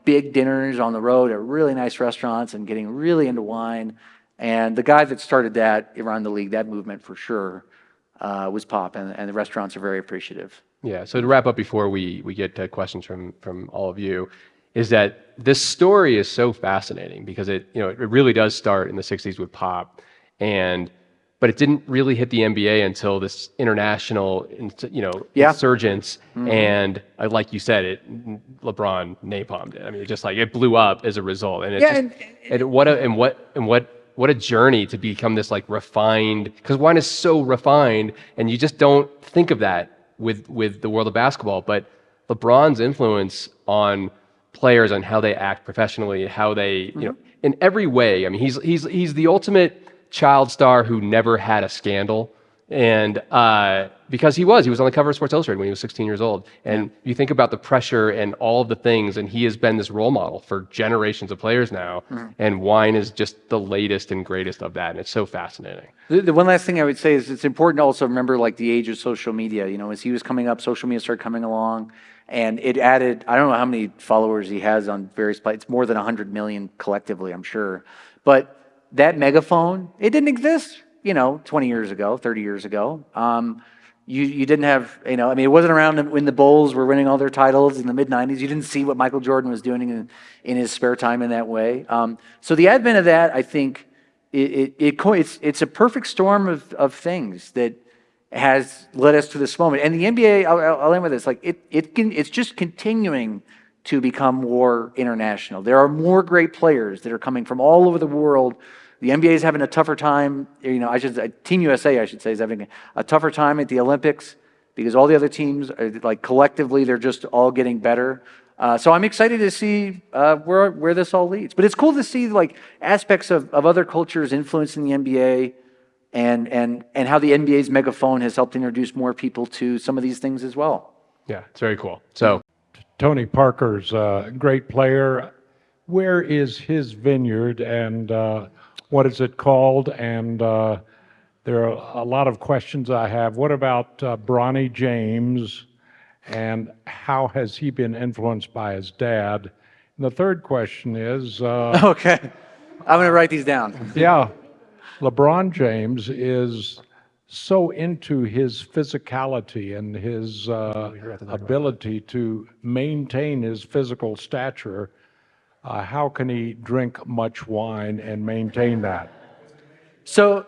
big dinners on the road at really nice restaurants and getting really into wine. And the guy that started that around the league, that movement for sure, was Pop, and the restaurants are very appreciative. Yeah. So to wrap up before we get to questions from all of you, is that this story is so fascinating because it really does start in the 60s with Pop, but it didn't really hit the NBA until this international, insurgence. Mm-hmm. And like you said, LeBron napalmed it. I mean, it blew up as a result. And what a journey to become this refined, because wine is so refined, and you just don't think of that with the world of basketball. But LeBron's influence on players, on how they act professionally, how they, in every way. I mean, he's the ultimate child star who never had a scandal, and because he was on the cover of Sports Illustrated when he was 16 years old. And you think about the pressure and all of the things, and he has been this role model for generations of players now. And wine is just the latest and greatest of that, and it's so fascinating. The one last thing I would say is it's important to also remember the age of social media. As he was coming up, social media started coming along, and it added, I don't know how many followers he has on various places. It's more than 100 million collectively, I'm sure. But that megaphone, it didn't exist, 20 years ago, 30 years ago. You didn't have, it wasn't around when the Bulls were winning all their titles in the mid-90s. You didn't see what Michael Jordan was doing in his spare time in that way. So the advent of that, I think, it's a perfect storm of things that has led us to this moment. And the NBA, I'll end with this, it's just continuing to become more international. There are more great players that are coming from all over the world. The NBA is having a tougher time. Team USA, I should say, is having a tougher time at the Olympics because all the other teams, collectively, they're just all getting better. So I'm excited to see where this all leads. But it's cool to see aspects of other cultures influencing the NBA, and how the NBA's megaphone has helped introduce more people to some of these things as well. Yeah, it's very cool. So Tony Parker's a great player. Where is his vineyard, and what is it called? And there are a lot of questions I have. What about Bronny James, and how has he been influenced by his dad? And the third question is... okay, I'm going to write these down. Yeah, LeBron James is so into his physicality and his ability to maintain his physical stature. How can he drink much wine and maintain that? So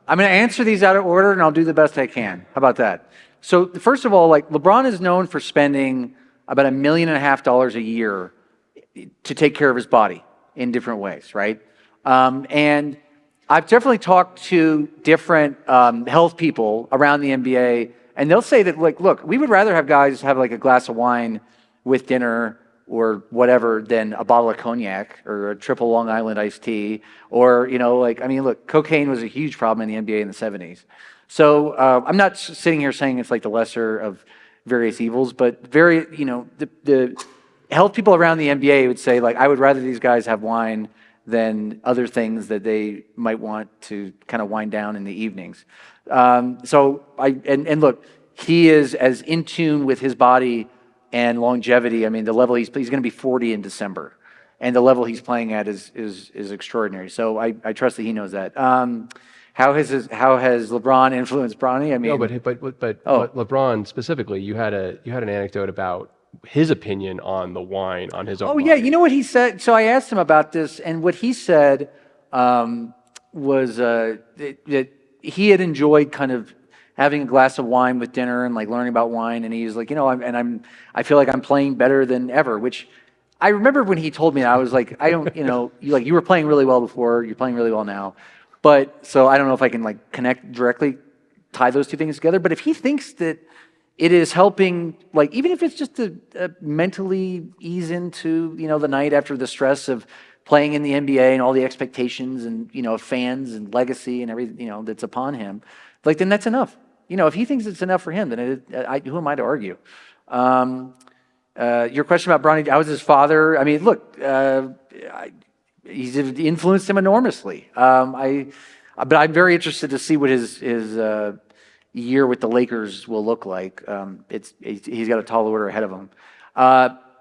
I'm going to answer these out of order, and I'll do the best I can. How about that? So first of all, LeBron is known for spending about $1.5 million a year to take care of his body in different ways, right? And I've definitely talked to different health people around the NBA, and they'll say that, look, we would rather have guys have a glass of wine with dinner or whatever than a bottle of cognac or a triple Long Island iced tea, or, look, cocaine was a huge problem in the NBA in the 70s. So I'm not sitting here saying it's the lesser of various evils, but the health people around the NBA would say, I would rather these guys have wine than other things that they might want to kind of wind down in the evenings. Look, he is as in tune with his body and longevity. I mean, the level he's going to be 40 in December, and the level he's playing at is extraordinary. So I trust that he knows that. How has LeBron influenced Bronny? I mean, no, but LeBron specifically, you had an anecdote about his opinion on the wine on his own. Oh, yeah. You know what he said? So I asked him about this, and what he said was that he had enjoyed kind of having a glass of wine with dinner and learning about wine, and he was I feel like I'm playing better than ever, which I remember when he told me that, I was like, I don't, you were playing really well before, you're playing really well now, but so I don't know if I can connect directly, tie those two things together. But if he thinks that it is helping, even if it's just to mentally ease into, the night after the stress of playing in the NBA and all the expectations and, fans and legacy and everything, that's upon him, then that's enough. If he thinks it's enough for him, then who am I to argue? Your question about Bronny, I was his father. I mean, look, he's influenced him enormously. But I'm very interested to see what his year with the Lakers will look like. He's got a tall order ahead of him.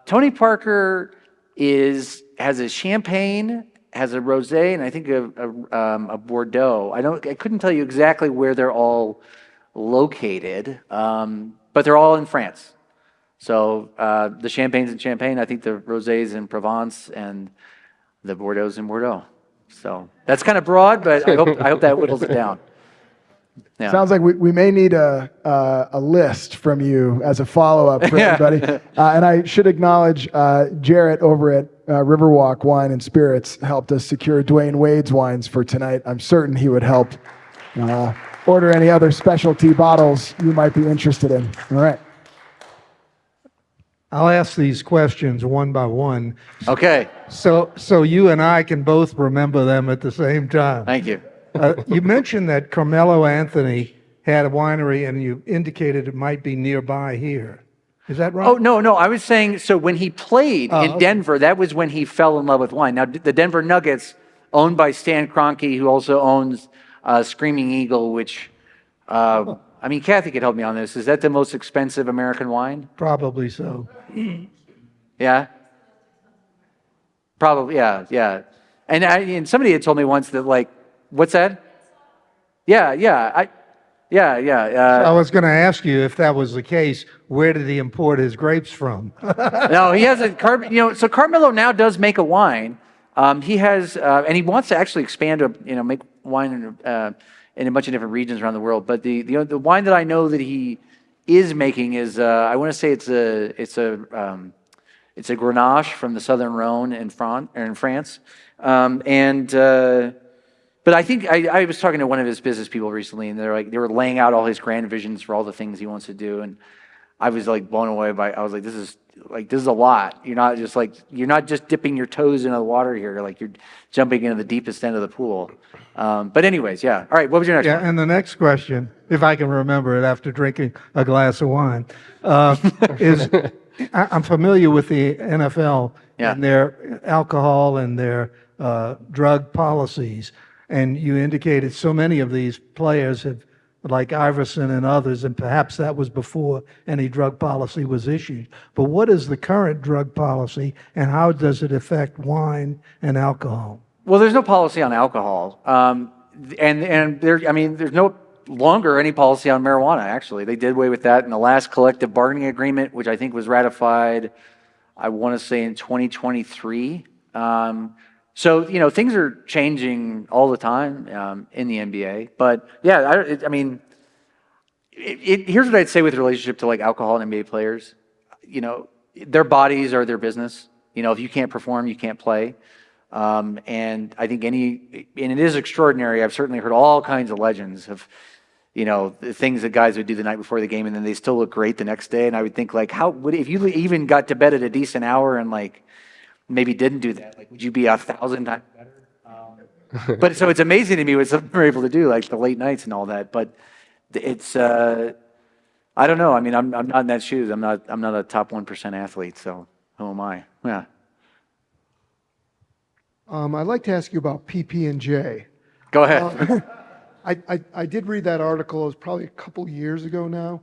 Tony Parker has a champagne, has a rosé, and I think a Bordeaux. I couldn't tell you exactly where they're all located, but they're all in France. So the champagne's in Champagne. I think the rosé's in Provence, and the Bordeaux's in Bordeaux. So that's kind of broad, but I hope that whittles it down. Yeah. Sounds like we may need a list from you as a follow-up for everybody. And I should acknowledge Jarrett over at Riverwalk Wine and Spirits helped us secure Dwayne Wade's wines for tonight. I'm certain he would help order any other specialty bottles you might be interested in. All right. I'll ask these questions one by one. Okay. So you and I can both remember them at the same time. Thank you. You mentioned that Carmelo Anthony had a winery, and you indicated it might be nearby here. Is that right? Oh, no. I was saying, so when he played in Denver, that was when he fell in love with wine. Now, the Denver Nuggets, owned by Stan Kroenke, who also owns Screaming Eagle, which, Kathy could help me on this. Is that the most expensive American wine? Probably so. Yeah? Probably, yeah. And somebody had told me once that, like, what's that? Yeah. I was going to ask you, if that was the case, where did he import his grapes from? No, he hasn't. So Carmelo now does make a wine. He has, and he wants to actually expand to, make wine in a bunch of different regions around the world. But the wine that I know that he is making is, I want to say it's a Grenache from the Southern Rhone in France, But I think I was talking to one of his business people recently, and they were laying out all his grand visions for all the things he wants to do, and I was like blown away by. I was like, this is a lot. You're not just dipping your toes into the water here. Like you're jumping into the deepest end of the pool. But anyways, yeah. All right. What was your next one? Yeah, and the next question, if I can remember it after drinking a glass of wine, is I'm familiar with the NFL and their alcohol and their drug policies. And you indicated so many of these players have, like Iverson and others, and perhaps that was before any drug policy was issued. But what is the current drug policy, and how does it affect wine and alcohol? Well, there's no policy on alcohol, and there's no longer any policy on marijuana. Actually, they did away with that in the last collective bargaining agreement, which I think was ratified, I want to say, in 2023. So, things are changing all the time in the NBA. But, yeah, here's what I'd say with relationship to, like, alcohol and NBA players. Their bodies are their business. If you can't perform, you can't play. And I think and it is extraordinary. I've certainly heard all kinds of legends of, the things that guys would do the night before the game, and then they still look great the next day. And I would think, like, if you even got to bed at a decent hour and, like, maybe didn't do that, like, would you be 1,000 times better? But so it's amazing to me what some are able to do, like the late nights and all that. But it's I don't know. I'm not in that shoes. I'm not a top 1% athlete. So who am I? Yeah. I'd like to ask you about PP&J. Go ahead. I did read that article. It was probably a couple years ago now.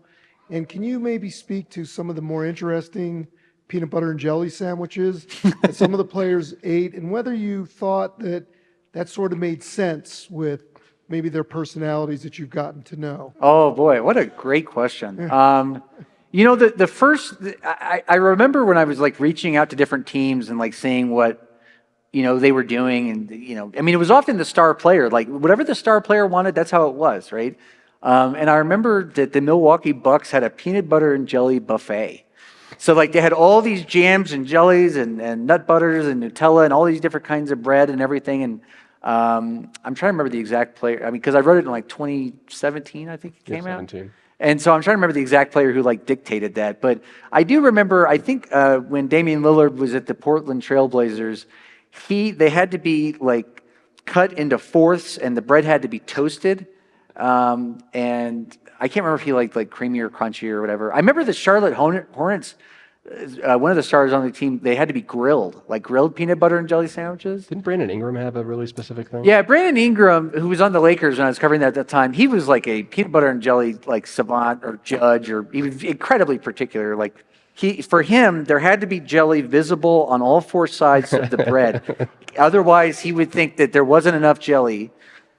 And can you maybe speak to some of the more interesting peanut butter and jelly sandwiches that some of the players ate, and whether you thought that sort of made sense with maybe their personalities that you've gotten to know? Oh boy, what a great question. The first, I remember when I was like reaching out to different teams and like seeing what, they were doing, and, it was often the star player, like whatever the star player wanted, that's how it was, right? And I remember that the Milwaukee Bucks had a peanut butter and jelly buffet. So like they had all these jams and jellies and nut butters and Nutella and all these different kinds of bread and everything. And I'm trying to remember the exact player. Because I wrote it in like 2017, I think it came out. 17. And so I'm trying to remember the exact player who like dictated that. But I do remember, I think when Damian Lillard was at the Portland Trailblazers, they had to be like cut into fourths, and the bread had to be toasted. And I can't remember if he liked like creamy or crunchy or whatever. I remember the Charlotte Hornets one of the stars on the team, they had to be grilled, like grilled peanut butter and jelly sandwiches. Didn't Brandon Ingram have a really specific thing? Yeah, Brandon Ingram, who was on the Lakers when I was covering that at the time, he was like a peanut butter and jelly like savant or judge, or he was incredibly particular. Like for him, there had to be jelly visible on all four sides of the bread. Otherwise, he would think that there wasn't enough jelly.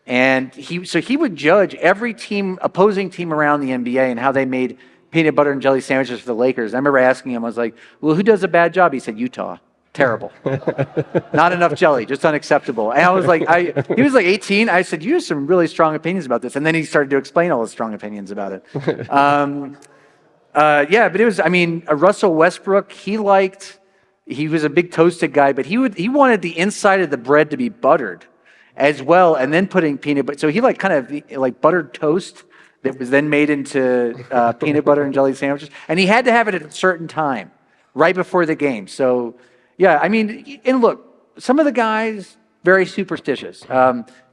And he would judge every opposing team around the NBA and how they made peanut butter and jelly sandwiches for the Lakers. I remember asking him, I was like, well, who does a bad job? He said, Utah. Terrible. Not enough jelly, just unacceptable. And I was like, he was like 18. I said, you have some really strong opinions about this. And then he started to explain all his strong opinions about it. Yeah, but it was, Russell Westbrook, he was a big toasted guy, but he wanted the inside of the bread to be buttered as well, and then putting peanut butter. So he kind of buttered toast that was then made into peanut butter and jelly sandwiches. And he had to have it at a certain time, right before the game. So, yeah, and look, some of the guys, very superstitious.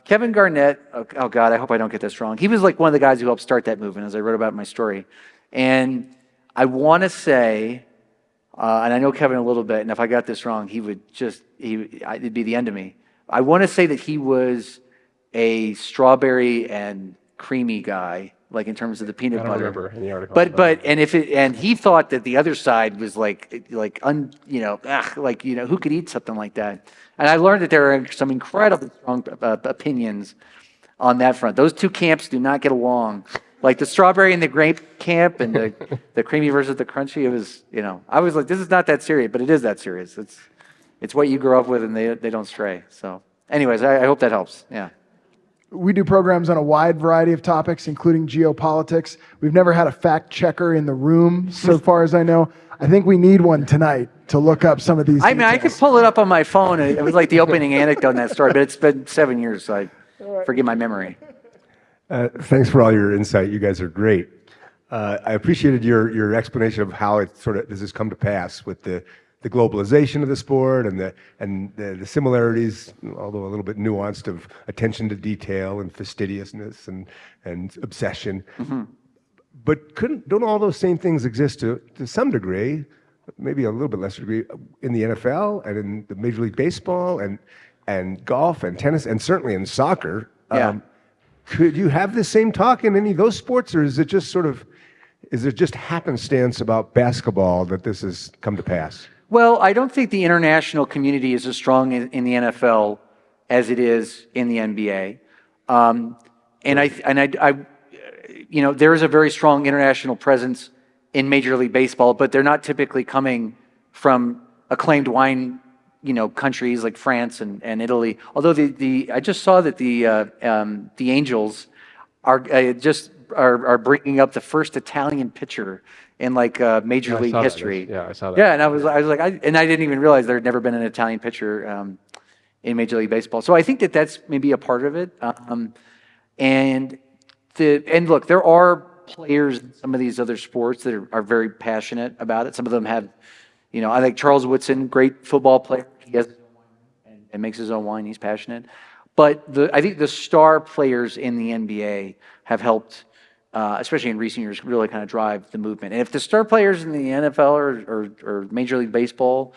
Kevin Garnett, oh God, I hope I don't get this wrong. He was like one of the guys who helped start that movement, as I wrote about in my story. And I want to say, and I know Kevin a little bit, and if I got this wrong, it'd be the end of me. I want to say that he was a strawberry and creamy guy, like in terms of the peanut butter. I don't remember in the article. And he thought that the other side was who could eat something like that? And I learned that there are some incredibly strong opinions on that front. Those two camps do not get along. Like the strawberry and the grape camp and the creamy versus the crunchy. It was, I was like, this is not that serious, but it is that serious. It's what you grow up with, and they don't stray. So, anyways, I hope that helps. Yeah. We do programs on a wide variety of topics, including geopolitics. We've never had a fact checker in the room, so far as I know. I think we need one tonight to look up some of these details. I could pull it up on my phone. It was like the opening anecdote in that story, but it's been 7 years, so I forgive my memory. Thanks for all your insight. You guys are great. I appreciated your explanation of how it this has come to pass with the globalization of the sport and the similarities, although a little bit nuanced, of attention to detail and fastidiousness and obsession. Mm-hmm. But don't all those same things exist to some degree, maybe a little bit lesser degree, in the NFL and in the Major League Baseball and golf and tennis and certainly in soccer? Yeah. Could you have the same talk in any of those sports, or is it just happenstance about basketball that this has come to pass? Well, I don't think the international community is as strong in the NFL as it is in the NBA. There is a very strong international presence in Major League Baseball, but they're not typically coming from acclaimed wine, countries like France and Italy. Although I just saw that the Angels are bringing up the first Italian pitcher in Major League history. Yeah, I saw that. Yeah, and I was like, I didn't even realize there had never been an Italian pitcher in Major League Baseball. So I think that that's maybe a part of it. And look, there are players in some of these other sports that are very passionate about it. Some of them have, I think Charles Woodson, great football player. He has his own wine and makes his own wine. He's passionate. But I think the star players in the NBA have helped, especially in recent years, really kind of drive the movement. And if the star players in the NFL or Major League Baseball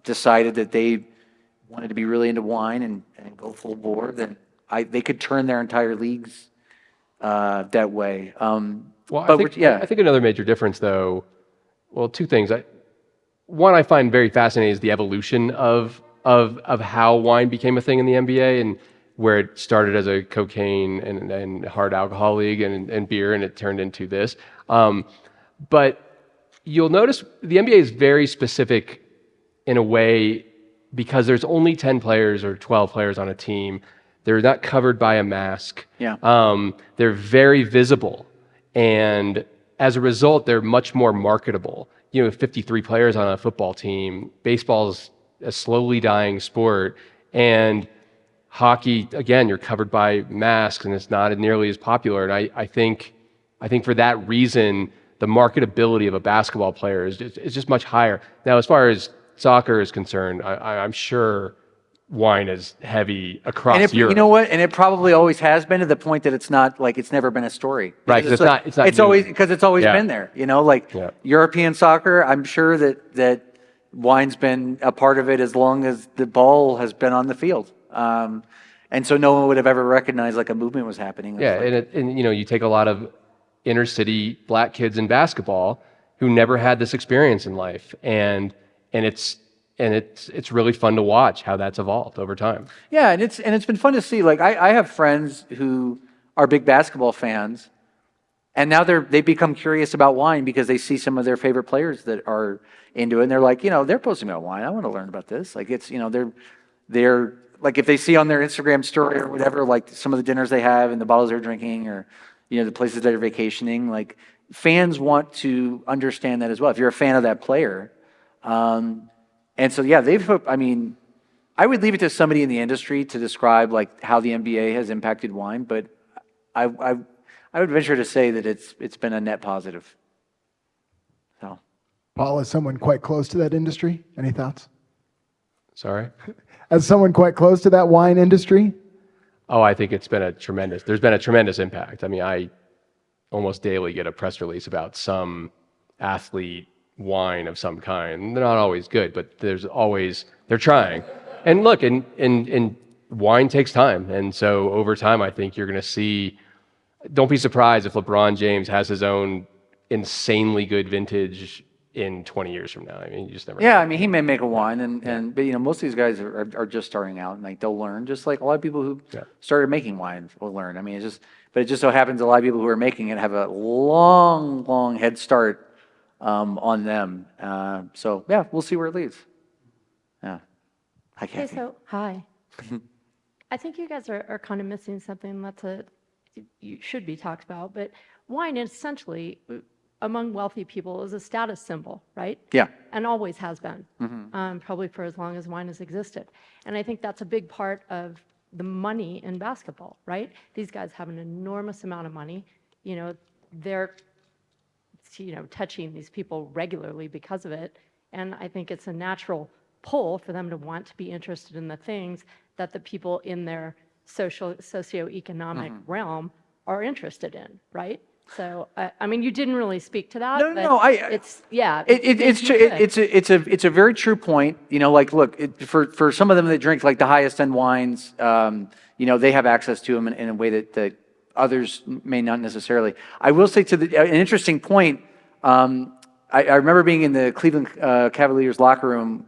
decided that they wanted to be really into wine and go full bore, then they could turn their entire leagues that way. I think another major difference, though, two things. One I find very fascinating is the evolution of how wine became a thing in the NBA, and where it started as a cocaine and hard alcohol league and beer, and it turned into this. But you'll notice the NBA is very specific in a way because there's only 10 players or 12 players on a team. They're not covered by a mask. Yeah. They're very visible. And as a result, they're much more marketable. 53 players on a football team. Baseball's a slowly dying sport. And hockey, again, you're covered by masks and it's not nearly as popular. And I think for that reason, the marketability of a basketball player is just much higher. Now, as far as soccer is concerned, I'm sure wine is heavy across And Europe. you know what? And it probably always has been, to the point that it's not like it's never been a story. Right, Because it's not It's new. always because it's always Yeah. been there. You know, like Yeah. European soccer. I'm sure that wine's been a part of it as long as the ball has been on the field. And so no one would have ever recognized like a movement was happening. Yeah, and you know, you take a lot of inner city black kids in basketball who never had this experience in life, and it's really fun to watch how that's evolved over time. Yeah, and it's been fun to see. Like I have friends who are big basketball fans, and now they've become curious about wine because they see some of their favorite players that are into it, and they're like, you know, they're posting about wine. I want to learn about this. Like it's, you know, they're like, if they see on their Instagram story or whatever, like some of the dinners they have and the bottles they're drinking, or you know, the places they're vacationing, like fans want to understand that as well. If you're a fan of that player, and so yeah, I mean, I would leave it to somebody in the industry to describe like how the NBA has impacted wine, but I would venture to say that it's been a net positive. So, Paul, as someone quite close to that industry, any thoughts? Sorry? As someone quite close to that wine industry? Oh, I think there's been a tremendous impact. I mean, I almost daily get a press release about some athlete wine of some kind. They're not always good, but they're trying. And look, and wine takes time. And so over time, I think you're going to see, don't be surprised if LeBron James has his own insanely good vintage in 20 years from now. I mean, you just never know. yeah, I mean, he may make a wine, but you know, most of these guys are just starting out, and like they'll learn, just like a lot of people who started making wine will learn. I mean, but it just so happens a lot of people who are making it have a long head start on them. So yeah, we'll see where it leads. Yeah. Hi, Okay, Kathy. so hi. I think you guys are kind of missing something you should be talked about, but wine essentially among wealthy people is a status symbol, right? Yeah. And always has been, probably for as long as wine has existed. And I think that's a big part of the money in basketball, right? These guys have an enormous amount of money. You know, they're, touching these people regularly because of it. And I think it's a natural pull for them to want to be interested in the things that the people in their socioeconomic realm are interested in, right? So, I mean, you didn't really speak to that. No, it's it's a very true point. You know, like, look, for some of them that drink like the highest end wines, you know, they have access to them in a way that others may not necessarily. I will say an interesting point. I remember being in the Cleveland Cavaliers locker room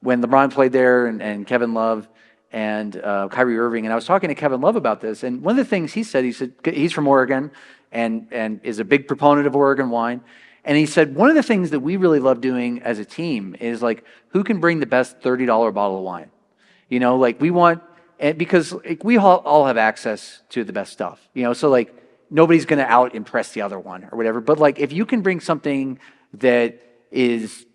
when LeBron played there, and Kevin Love and Kyrie Irving, and I was talking to Kevin Love about this. And one of the things he said he's from Oregon and is a big proponent of Oregon wine. And he said, one of the things that we really love doing as a team is like, who can bring the best $30 bottle of wine? You know, like we want, because like, we all have access to the best stuff, you know, so like nobody's going to out impress the other one or whatever. But like, if you can bring something that is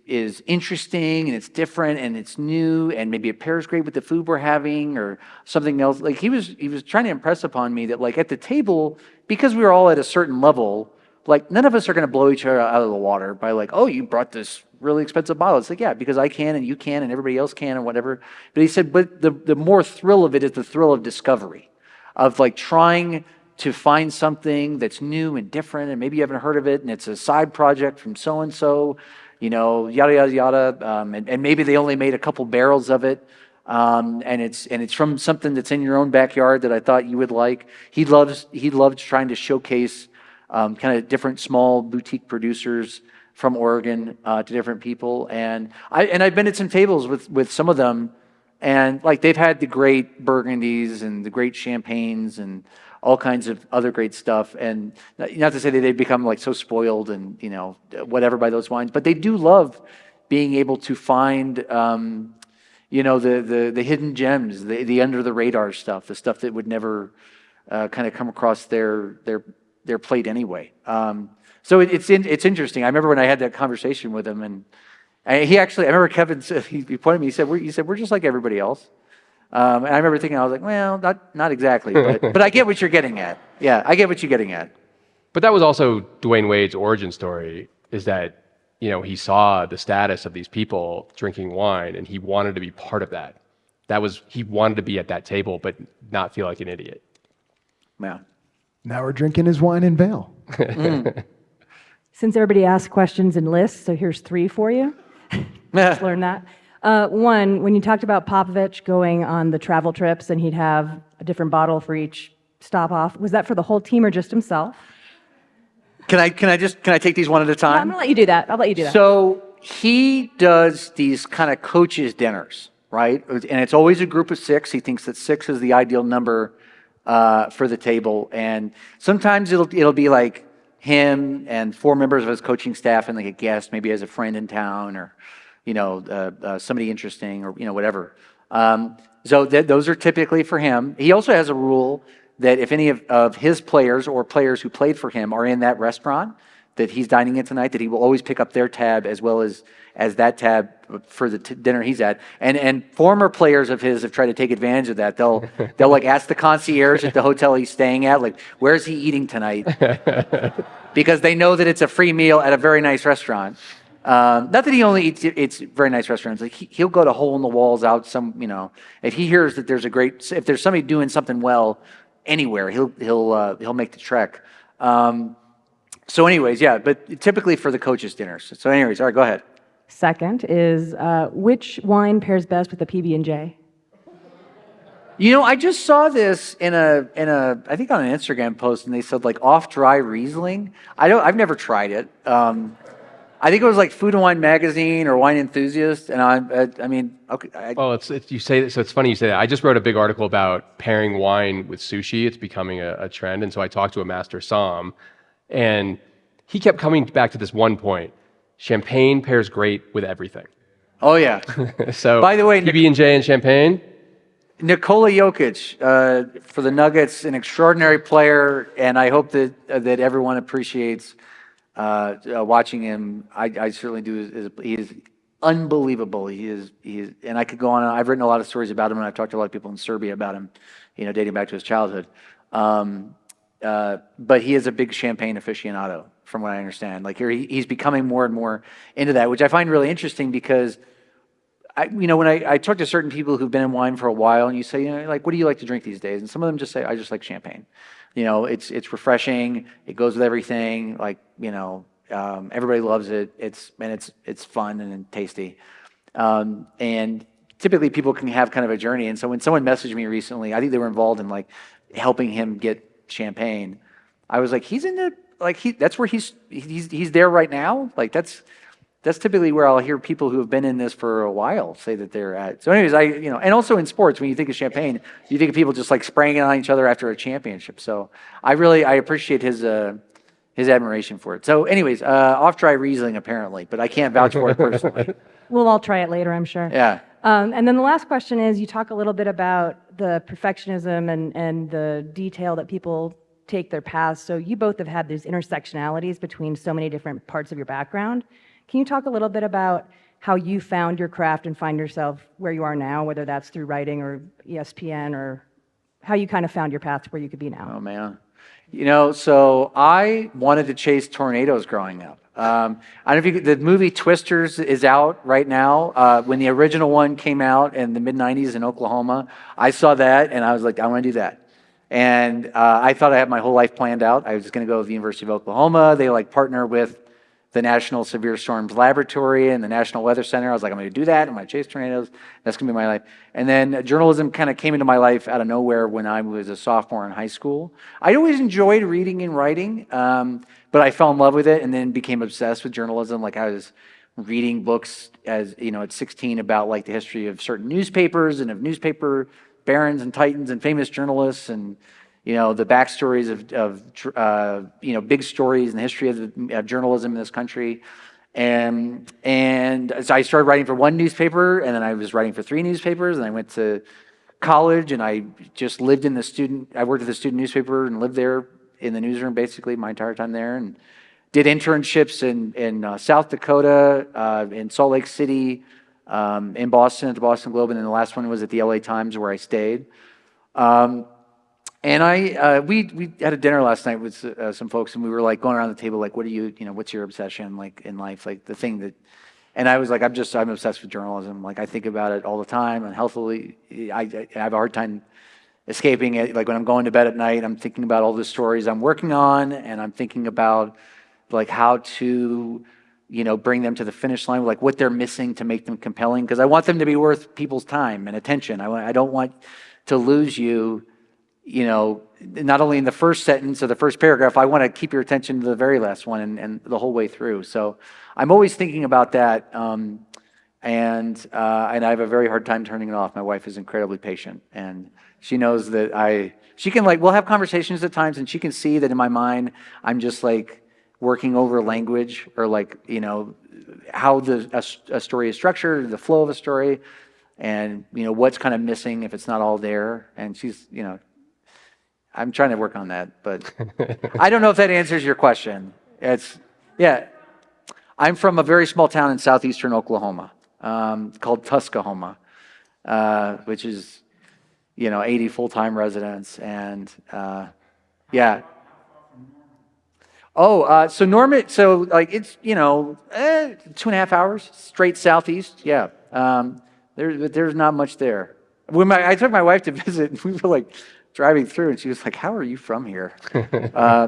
interesting and it's different and it's new and maybe it pairs great with the food we're having or something else, like he was trying to impress upon me that like at the table, because we were all at a certain level, like none of us are going to blow each other out of the water by like, oh, you brought this really expensive bottle. It's like, yeah, because I can and you can and everybody else can and whatever. But he said, but the more thrill of it is the thrill of discovery, of like trying to find something that's new and different and maybe you haven't heard of it and it's a side project from so-and-so, you know, yada, yada, yada. And maybe they only made a couple barrels of it. And it's from something that's in your own backyard that I thought you would like. He loved trying to showcase kind of different small boutique producers from Oregon to different people. And I've been at some tables with some of them, and like they've had the great Burgundies and the great champagnes and all kinds of other great stuff. And not to say that they've become like so spoiled and, you know, whatever by those wines, but they do love being able to find, you know, the hidden gems, the under the radar stuff, the stuff that would never kind of come across their plate anyway. So it's interesting. I remember when I had that conversation with him, and I remember Kevin said, he pointed at me, he said, we're just like everybody else. And I remember thinking, I was like, well, not exactly, but I get what you're getting at. Yeah, I get what you're getting at. But that was also Dwayne Wade's origin story, is that, you know, he saw the status of these people drinking wine and he wanted to be part of that. he wanted to be at that table, but not feel like an idiot. Yeah. Now we're drinking his wine in Vail. Since everybody asked questions in lists, so here's 3 for you. Just learned that. One, when you talked about Popovich going on the travel trips and he'd have a different bottle for each stop off, was that for the whole team or just himself? Can I take these one at a I'm time? gonna let you do that. I'll let you do that. So he does these kind of coaches dinners, right? And it's always a group of 6. He thinks that 6 is the ideal number for the table. And sometimes it'll be like him and 4 members of his coaching staff and like a guest, maybe as a friend in town or, somebody interesting or, whatever. So those are typically for him. He also has a rule that if any of his players or players who played for him are in that restaurant that he's dining in tonight, that he will always pick up their tab as well as that tab for the dinner he's at. And former players of his have tried to take advantage of that. They'll like ask the concierge at the hotel he's staying at, like, where's he eating tonight? Because they know that it's a free meal at a very nice restaurant. Not that he only eats very nice restaurants. Like he'll go to hole in the walls out some, if he hears that if there's somebody doing something well anywhere, he'll make the trek. So anyways, yeah, but typically for the coaches' dinners. So anyways, all right, go ahead. Second is, which wine pairs best with a PB&J? I just saw this in a I think on an Instagram post, and they said like off-dry Riesling. I've never tried it. I think it was like Food and Wine Magazine or Wine Enthusiast, and I mean, okay. Well, you say that, so it's funny you say that. I just wrote a big article about pairing wine with sushi. It's becoming a trend, and so I talked to a master somm, and he kept coming back to this one point: champagne pairs great with everything. Oh yeah. So, by the way, PB&J and champagne. Nikola Jokic for the Nuggets, an extraordinary player, and I hope that everyone appreciates watching him. I certainly do. He is unbelievable. He is, and I could go on. I've written a lot of stories about him, and I've talked to a lot of people in Serbia about him, dating back to his childhood. But he is a big champagne aficionado, from what I understand. Like he's becoming more and more into that, which I find really interesting because when I talk to certain people who've been in wine for a while, and you say, like, what do you like to drink these days? And some of them just say, I just like champagne. It's refreshing. It goes with everything. Like, everybody loves it. It's fun and tasty. And typically people can have kind of a journey. And so when someone messaged me recently, I think they were involved in like helping him get champagne. I was like, that's where he's there right now. Like that's typically where I'll hear people who have been in this for a while say that they're at. So anyways, and also in sports, when you think of champagne, you think of people just like spraying it on each other after a championship. So I appreciate his admiration for it. So anyways, off-dry Riesling apparently, but I can't vouch for it personally. We'll all try it later, I'm sure. Yeah. And then the last question is, you talk a little bit about the perfectionism and the detail that people take their paths. So you both have had these intersectionalities between so many different parts of your background. Can you talk a little bit about how you found your craft and find yourself where you are now, whether that's through writing or ESPN, or how you kind of found your path to where you could be now? Oh, man. So I wanted to chase tornadoes growing up. I don't know if the movie Twisters is out right now. When the original one came out in the mid-'90s in Oklahoma, I saw that and I was like, I want to do that. And I thought I had my whole life planned out. I was just going to go to the University of Oklahoma. They partner with the National Severe Storms Laboratory and the National Weather Center. I was like, I'm going to do that. I'm going to chase tornadoes. That's going to be my life. And then journalism kind of came into my life out of nowhere when I was a sophomore in high school. I always enjoyed reading and writing, but I fell in love with it and then became obsessed with journalism. Like I was reading books at 16 about like the history of certain newspapers and of newspaper barons and titans and famous journalists and the backstories of big stories in the history of journalism in this country. And so I started writing for one newspaper, and then I was writing for 3 newspapers, and I went to college, and I just lived I worked at the student newspaper and lived there in the newsroom basically my entire time there, and did internships in South Dakota, in Salt Lake City, in Boston at the Boston Globe, and then the last one was at the LA Times where I stayed. And we had a dinner last night with some folks, and we were like going around the table, like, what do you, what's your obsession like in life, like the thing that, And I was like, I'm obsessed with journalism. Like, I think about it all the time, and healthily, I have a hard time escaping it. Like, when I'm going to bed at night, I'm thinking about all the stories I'm working on, and I'm thinking about like how to, bring them to the finish line, like what they're missing to make them compelling, because I want them to be worth people's time and attention. I don't want to lose you, not only in the first sentence or the first paragraph. I want to keep your attention to the very last one and the whole way through. So I'm always thinking about that, and I have a very hard time turning it off. My wife is incredibly patient, and she knows that she can, like, we'll have conversations at times, and she can see that in my mind I'm just like working over language, or like, how a story is structured, the flow of a story, and what's kind of missing if it's not all there. And she's, I'm trying to work on that, but I don't know if that answers your question. I'm from a very small town in southeastern Oklahoma, called Tuskahoma, which is 80 full-time residents, and so Norman, so like it's 2.5 hours straight southeast. Yeah, there's not much there. When I took my wife to visit, we were like driving through, and she was like, "How are you from here?"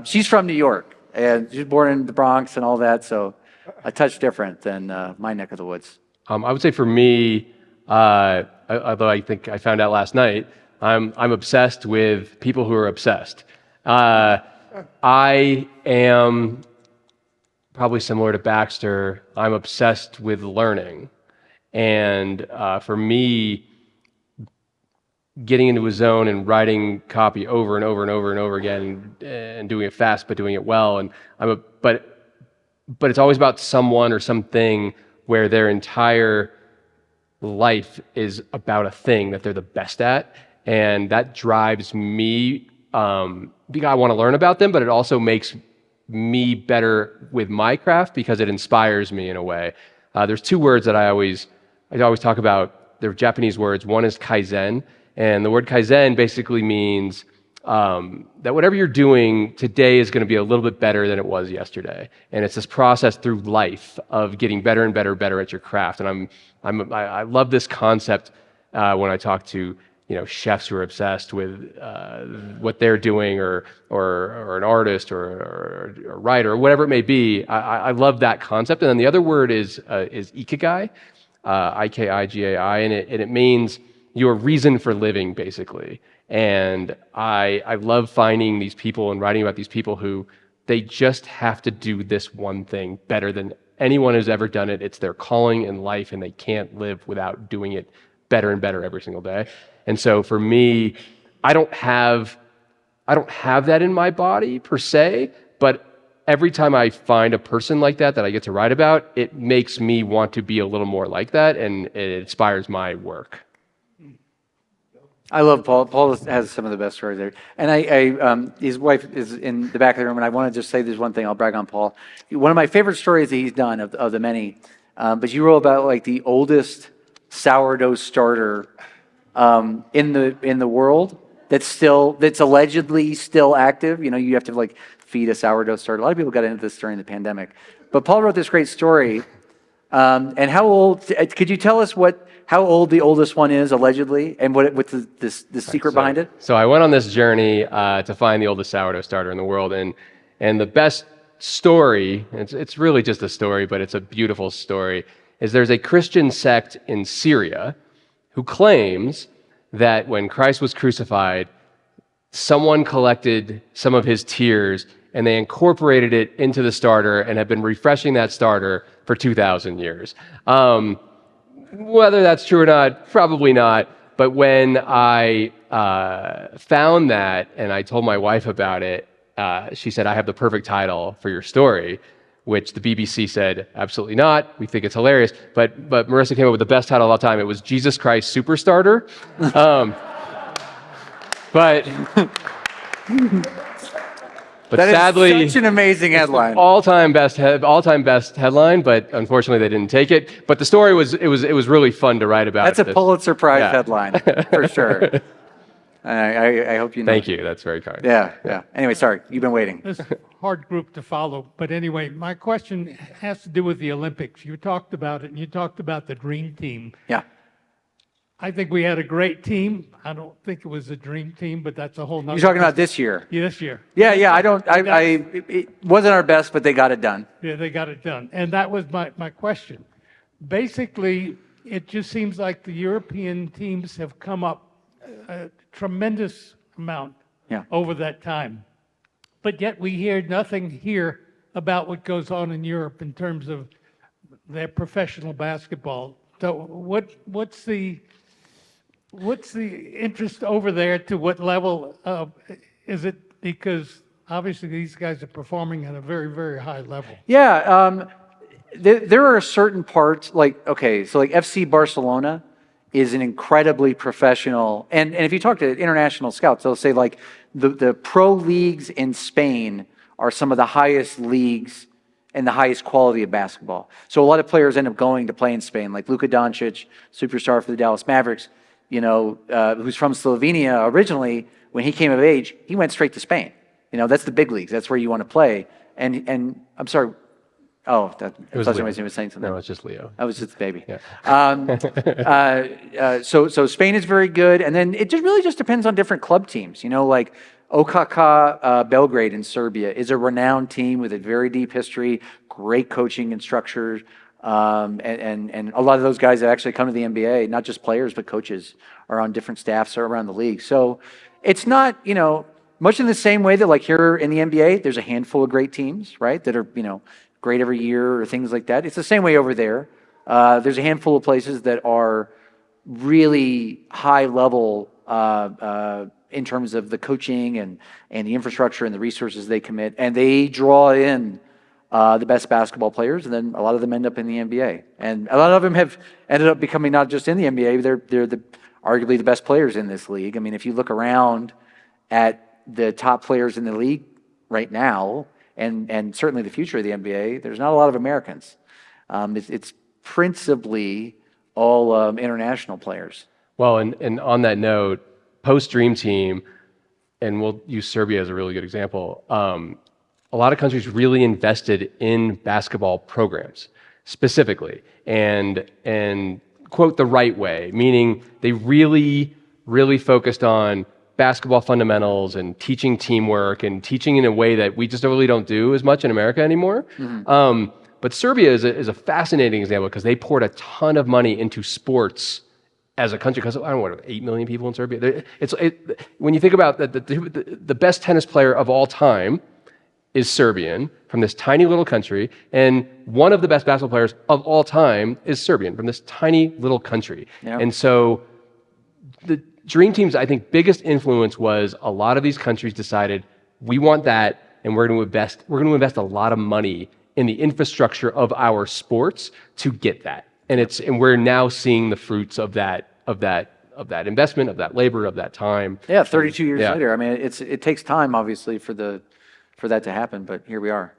She's from New York, and she was born in the Bronx and all that, so a touch different than my neck of the woods. I would say for me, although I think I found out last night, I'm obsessed with people who are obsessed. I am probably similar to Baxter. I'm obsessed with learning. And for me, getting into a zone and writing copy over and over and over and over again, and doing it fast but doing it well, and but it's always about someone or something where their entire life is about a thing that they're the best at, and that drives me. Because I want to learn about them, but it also makes me better with my craft because it inspires me in a way. There's two words that I always talk about. They're Japanese words. One is kaizen, and the word kaizen basically means that whatever you're doing today is going to be a little bit better than it was yesterday. And it's this process through life of getting better and better at your craft. And I love this concept when I talk to chefs who are obsessed with what they're doing, or an artist, or a writer, or whatever it may be. I love that concept. And then the other word is ikigai, Ikigai, and it means your reason for living, basically. And I love finding these people and writing about these people who they just have to do this one thing better than anyone who's ever done it. It's their calling in life, and they can't live without doing it better and better every single day. And so for me, I don't have that in my body per se, but every time I find a person like that I get to write about, it makes me want to be a little more like that, and it inspires my work. I love Paul. Paul has some of the best stories there. And his wife is in the back of the room, and I want to just say there's one thing. I'll brag on Paul. One of my favorite stories that he's done of the many, but you wrote about like the oldest sourdough starter in the world that's allegedly still active. You have to like feed a sourdough starter. A lot of people got into this during the pandemic, but Paul wrote this great story. And how old? Could you tell us how old the oldest one is allegedly, and what's the secret behind it? So I went on this journey to find the oldest sourdough starter in the world, and the best story. It's really just a story, but it's a beautiful story. Is there's a Christian sect in Syria who claims that when Christ was crucified, someone collected some of his tears and they incorporated it into the starter and have been refreshing that starter for 2,000 years. Whether that's true or not, probably not. But when I found that and I told my wife about it, she said, "I have the perfect title for your story," which the BBC said, "Absolutely not. We think it's hilarious." But Marissa came up with the best title of all time. It was Jesus Christ Superstarter. But that sadly, is such an amazing headline. All-time best headline, but unfortunately they didn't take it. But the story was really fun to write about. That's a Pulitzer Prize headline for sure. I hope you know. Thank you. That's very kind. Yeah. Anyway, sorry, you've been waiting. This hard group to follow. But anyway, my question has to do with the Olympics. You talked about it, and you talked about the dream team. Yeah. I think we had a great team. I don't think it was a dream team, but that's a whole nother. You're talking about this year? Yeah, this year. Yeah. It wasn't our best, but they got it done. Yeah, they got it done. And that was my question. Basically, it just seems like the European teams have come up a tremendous amount over that time. But yet we hear nothing here about what goes on in Europe in terms of their professional basketball. So what's the interest over there? To what level is it? Because obviously these guys are performing at a very, very high level. Yeah. There are certain parts, like FC Barcelona is an incredibly professional, and if you talk to international scouts, they'll say like the pro leagues in Spain are some of the highest leagues and the highest quality of basketball. So a lot of players end up going to play in Spain, like Luka Doncic, superstar for the Dallas Mavericks, who's from Slovenia originally. When he came of age, he went straight to Spain. That's the big leagues. That's where you want to play. And I'm sorry. Oh, I thought somebody was saying something. No, it's just Leo. I was just the baby. Yeah. So Spain is very good, and then it really just depends on different club teams. Like OKK Belgrade in Serbia is a renowned team with a very deep history, great coaching and structure, and a lot of those guys that actually come to the NBA, not just players but coaches, are on different staffs around the league. So it's not much in the same way that like here in the NBA, there's a handful of great teams, right? That are great every year or things like that. It's the same way over there. There's a handful of places that are really high level in terms of the coaching and the infrastructure and the resources they commit, and they draw in the best basketball players, and then a lot of them end up in the NBA. And a lot of them have ended up becoming not just in the NBA, they're arguably the best players in this league. I mean, if you look around at the top players in the league right now, and certainly the future of the NBA, there's not a lot of Americans. It's principally all international players. Well, and on that note, post-Dream Team, and we'll use Serbia as a really good example, a lot of countries really invested in basketball programs specifically, and quote, the right way, meaning they really, really focused on basketball fundamentals and teaching teamwork and teaching in a way that we just really don't do as much in America anymore. Mm-hmm. But Serbia is a fascinating example because they poured a ton of money into sports as a country. Because I don't know, what, 8 million people in Serbia. When you think about the best tennis player of all time is Serbian from this tiny little country, and one of the best basketball players of all time is Serbian from this tiny little country. Yeah. And so the Dream Team's, I think, biggest influence was a lot of these countries decided we want that, and we're going to invest a lot of money in the infrastructure of our sports to get that. And we're now seeing the fruits of that investment, of that labor, of that time. Yeah, 32 years later. I mean, it takes time, obviously, for that to happen, but here we are.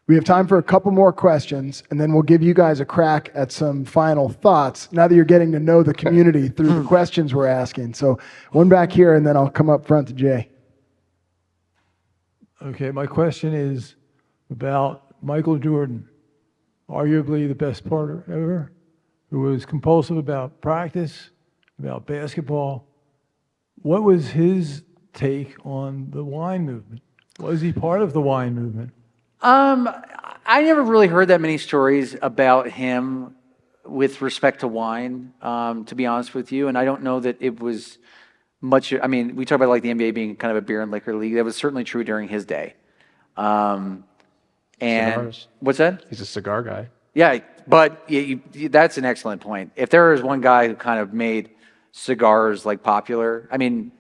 We have time for a couple more questions, and then we'll give you guys a crack at some final thoughts now that you're getting to know the community through the questions we're asking. So one back here, and then I'll come up front to Jay. Okay, my question is about Michael Jordan, arguably the best player ever, who was compulsive about practice, about basketball. What was his take on the wine movement? Was he part of the wine movement? I never really heard that many stories about him with respect to wine, to be honest with you. And I don't know that it was much. I mean, we talk about like the NBA being kind of a beer and liquor league. That was certainly true during his day. And Cigars. What's that? He's a cigar guy. Yeah, but that's an excellent point. If there is one guy who kind of made cigars like popular, I mean,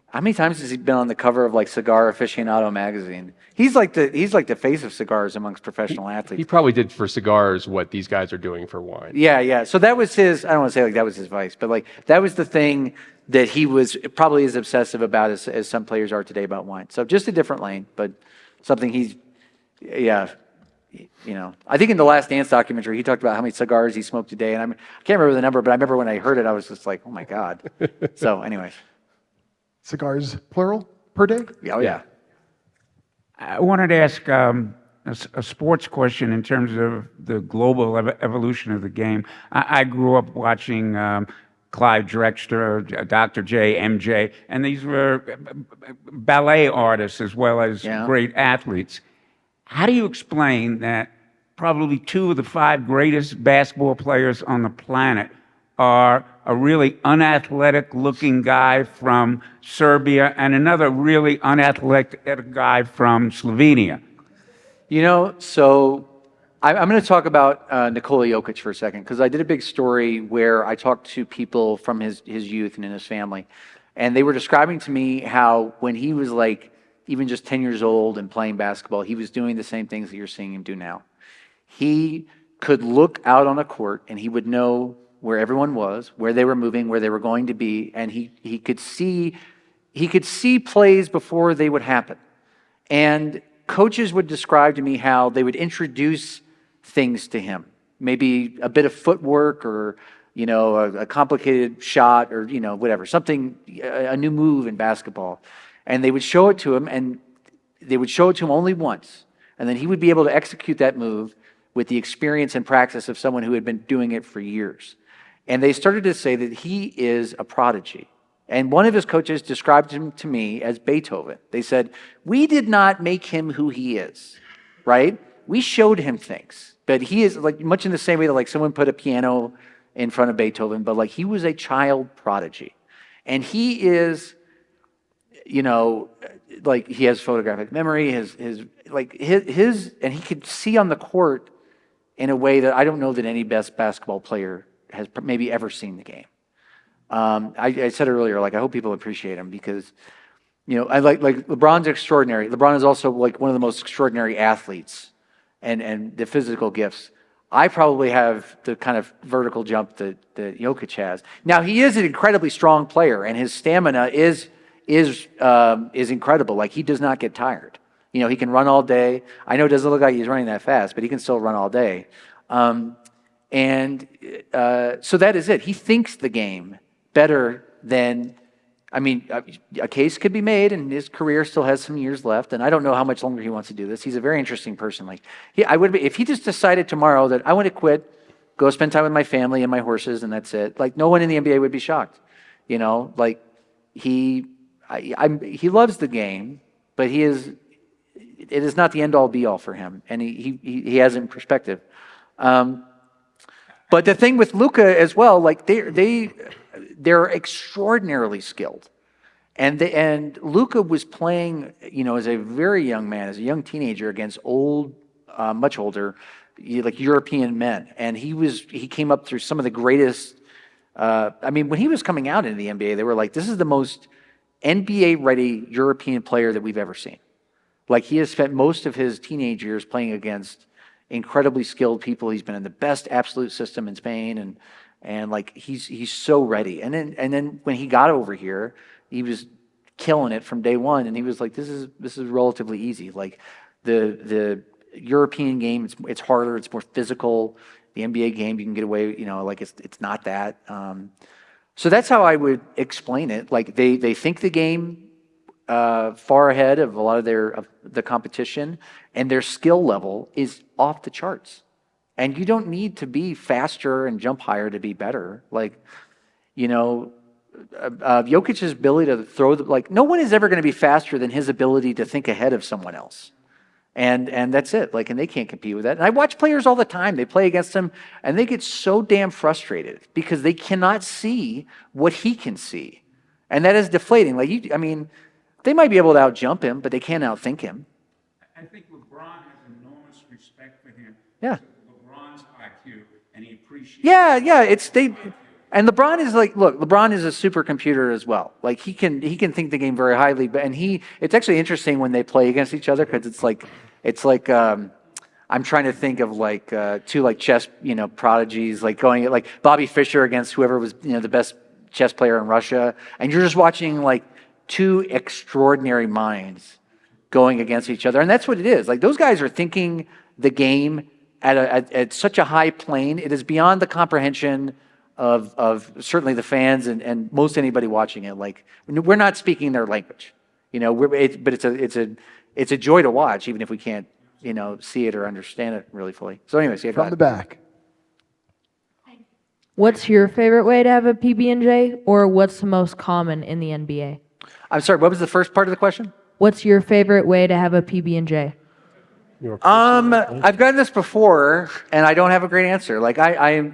how many times has he been on the cover of like Cigar Aficionado magazine? He's like the face of cigars amongst professional athletes. He probably did for cigars what these guys are doing for wine. Yeah. So that was his. I don't want to say like that was his vice, but like that was the thing that he was probably as obsessive about as some players are today about wine. So just a different lane, but something he's. Yeah. You know, I think in the Last Dance documentary, he talked about how many cigars he smoked a day, and I can't remember the number, but I remember when I heard it, I was just like, oh my God. So anyways. cigars, plural, per day? Oh, yeah. I wanted to ask a sports question in terms of the global evolution of the game. I grew up watching Clive Drexler, Dr. J, MJ, and these were ballet artists as well as great athletes. How do you explain that probably 2 of the 5 greatest basketball players on the planet are a really unathletic looking guy from Serbia and another really unathletic guy from Slovenia? You know, so I'm going to talk about Nikola Jokic for a second, because I did a big story where I talked to people from his youth and in his family, and they were describing to me how when he was like even just 10 years old and playing basketball, he was doing the same things that you're seeing him do now. He could look out on a court and he would know where everyone was, where they were moving, where they were going to be, and he could see plays before they would happen. And coaches would describe to me how they would introduce things to him, maybe a bit of footwork or, you know, a complicated shot or, you know, whatever, something, a new move in basketball. And they would show it to him, and they would show it to him only once. And then he would be able to execute that move with the experience and practice of someone who had been doing it for years. And they started to say that he is a prodigy. And one of his coaches described him to me as Beethoven. They said, we did not make him who he is, right? We showed him things. But he is like much in the same way that like someone put a piano in front of Beethoven, but like he was a child prodigy. And he is, you know, like he has photographic memory, and he could see on the court in a way that I don't know that any best basketball player has maybe ever seen the game. I said earlier, like I hope people appreciate him because, you know, I like LeBron's extraordinary. LeBron is also like one of the most extraordinary athletes and the physical gifts. I probably have the kind of vertical jump that Jokic has. Now he is an incredibly strong player, and his stamina is incredible. Like he does not get tired. You know, he can run all day. I know it doesn't look like he's running that fast, but he can still run all day. So that is it. He thinks the game better than, I mean, a case could be made, and his career still has some years left, and I don't know how much longer he wants to do this. He's a very interesting person. Like, if he just decided tomorrow that I want to quit, go spend time with my family and my horses, and that's it. Like, no one in the NBA would be shocked. You know, like he loves the game, but it is not the end all be all for him, and he has it in perspective. But the thing with Luka as well, like they're extraordinarily skilled, and Luka was playing, you know, as a very young man, as a young teenager against much older, like European men, and he came up through some of the greatest. I mean, when he was coming out into the NBA, they were like, "This is the most NBA-ready European player that we've ever seen." Like he has spent most of his teenage years playing against incredibly skilled people. He's been in the best absolute system in Spain, and like he's so ready. And then when he got over here, he was killing it from day one. And he was like, this is relatively easy. Like the European game, it's harder, it's more physical. The NBA game, you can get away, you know, like it's not that. So that's how I would explain it. Like they think the game far ahead of a lot of the competition, and their skill level is off the charts. And you don't need to be faster and jump higher to be better. Like, you know, Jokic's ability to throw no one is ever going to be faster than his ability to think ahead of someone else. And that's it. Like, and they can't compete with that. And I watch players all the time. They play against him, and they get so damn frustrated because they cannot see what he can see, and that is deflating. Like, I mean, they might be able to out-jump him, but they can't outthink him. I think LeBron has enormous respect for him. Yeah. LeBron's IQ, and he appreciates. Yeah. And LeBron is like, look, LeBron is a supercomputer as well. Like he can think the game very highly, but it's actually interesting when they play against each other because it's like I'm trying to think of like two like chess, you know, prodigies, like going like Bobby Fischer against whoever was, you know, the best chess player in Russia, and you're just watching like two extraordinary minds going against each other. And that's what it is. Like those guys are thinking the game at such a high plane. It is beyond the comprehension of certainly the fans and most anybody watching it. Like, we're not speaking their language, you know, but it's a joy to watch, even if we can't, you know, see it or understand it really fully. So anyways, yeah, From the back. What's your favorite way to have a PB&J, or what's the most common in the NBA? I'm sorry, what was the first part of the question? What's your favorite way to have a PB&J? I've gotten this before, and I don't have a great answer. Like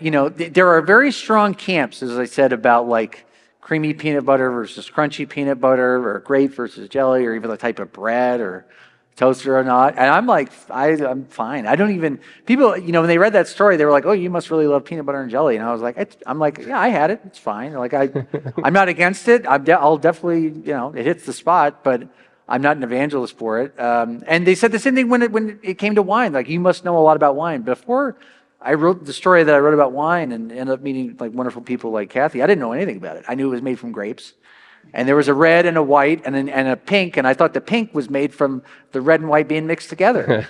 you know, there are very strong camps, as I said, about like creamy peanut butter versus crunchy peanut butter, or grape versus jelly, or even the type of bread, or toaster or not. And I'm like, I'm fine. I don't even, people, you know, when they read that story, they were like, oh, you must really love peanut butter and jelly. And I was like, I'm like, yeah, I had it. It's fine. Like, I'm not against it. I'll definitely, you know, it hits the spot, but I'm not an evangelist for it. And they said the same thing when it came to wine. Like, you must know a lot about wine. Before I wrote the story that I wrote about wine and ended up meeting like wonderful people like Kathy, I didn't know anything about it. I knew it was made from grapes. And there was a red and a white and a pink, and I thought the pink was made from the red and white being mixed together.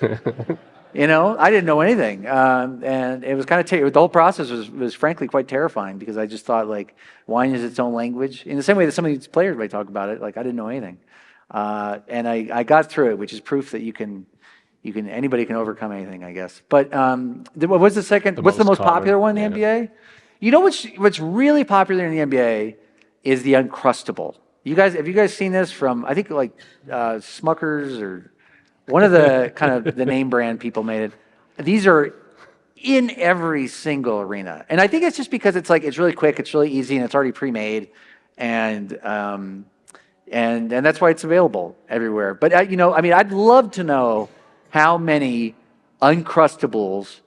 You know, I didn't know anything. And it was kind of, the whole process was frankly quite terrifying, because I just thought, like, wine is its own language. In the same way that some of these players might talk about it, like, I didn't know anything. And I got through it, which is proof that anybody can overcome anything, I guess. But what was the second? What's the most popular one in the NBA? You know what's really popular in the NBA is the Uncrustable. Have you guys seen this from, I think, like Smuckers, or one of the kind of the name brand people made it. These are in every single arena. And I think it's just because it's really quick, it's really easy, and it's already pre-made. And that's why it's available everywhere. But you know, I mean, I'd love to know how many Uncrustables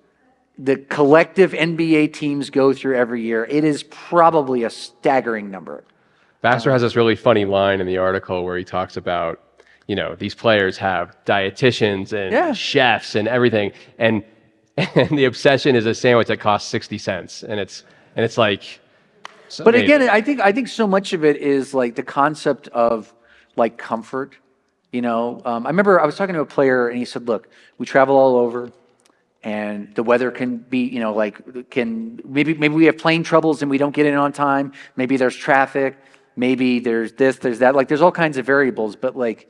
the collective NBA teams go through every year. It is probably a staggering number. Baxter has this really funny line in the article where he talks about, you know, these players have dietitians and chefs and everything, and the obsession is a sandwich that costs 60 cents, and it's like. So but again, I think so much of it is like the concept of like comfort. You know, I remember I was talking to a player, and he said, "Look, we travel all over. And the weather can be, you know, maybe we have plane troubles and we don't get in on time. Maybe there's traffic. Maybe there's this, there's that. Like, there's all kinds of variables. But like,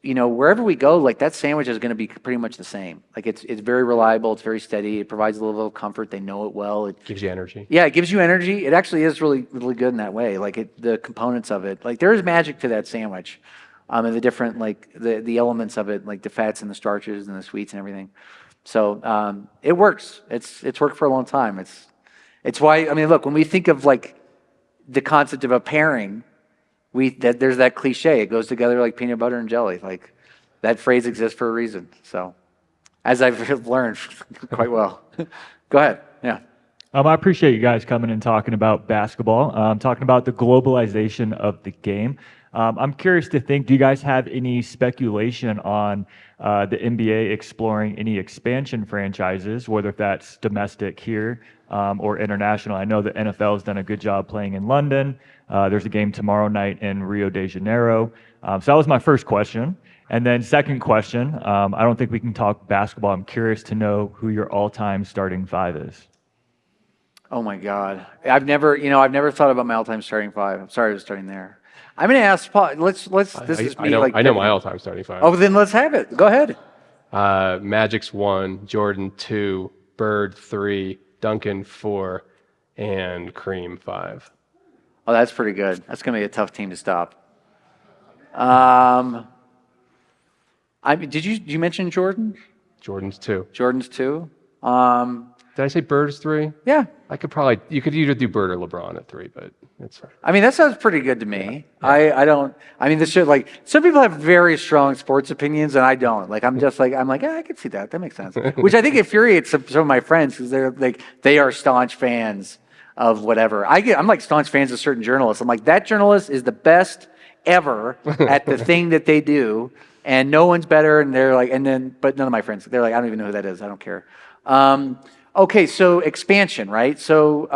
you know, wherever we go, like, that sandwich is going to be pretty much the same. Like, it's very reliable. It's very steady. It provides a level of comfort. They know it well. It gives you energy. Yeah, it gives you energy. It actually is really, really good in that way. Like, the components of it. Like, there is magic to that sandwich, and the different, like, the elements of it, like the fats and the starches and the sweets and everything. So it works. It's worked for a long time. It's why, I mean, look, when we think of like the concept of a pairing, there's that cliche. It goes together like peanut butter and jelly. Like, that phrase exists for a reason. So, as I've learned quite well. Go ahead. Yeah. I appreciate you guys coming and talking about basketball, talking about the globalization of the game. I'm curious to think, do you guys have any speculation on the NBA exploring any expansion franchises, whether that's domestic here or international? I know the NFL has done a good job playing in London. There's a game tomorrow night in Rio de Janeiro. So that was my first question. And then second question, I don't think we can talk basketball. I'm curious to know who your all-time starting five is. Oh my God. I've never thought about my all-time starting five. I'm sorry I was starting there. I'm going to ask Paul. Let's. This is me. I know my all-time starting five. Oh, then let's have it. Go ahead. Magic's 1, Jordan 2, Bird 3, Duncan 4, and Kareem 5. Oh, that's pretty good. That's going to be a tough team to stop. Did you mention Jordan? Jordan's 2. Jordan's 2. Did I say Bird's 3? Yeah. You could either do Bird or LeBron at 3, but it's fine. I mean, that sounds pretty good to me. Yeah. This shit, like, some people have very strong sports opinions and I don't. Like, I'm like, yeah, I can see that. That makes sense. Which I think infuriates some of my friends, because they are staunch fans of whatever. I'm like staunch fans of certain journalists. I'm like, that journalist is the best ever at the thing that they do, and no one's better. And they're like, but none of my friends, they're like, I don't even know who that is. I don't care. Okay, so expansion, right? So,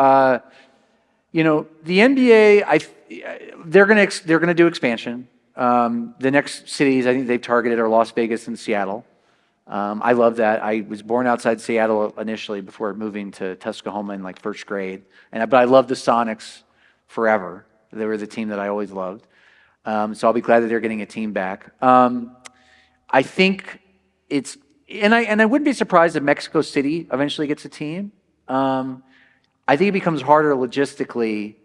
the NBA, they're gonna do expansion. The next cities I think they've targeted are Las Vegas and Seattle. I love that. I was born outside Seattle initially before moving to Tuscaloosa in like first grade. But I loved the Sonics forever. They were the team that I always loved. So I'll be glad that they're getting a team back. I think it's, and I wouldn't be surprised if Mexico City eventually gets a team. I think it becomes harder logistically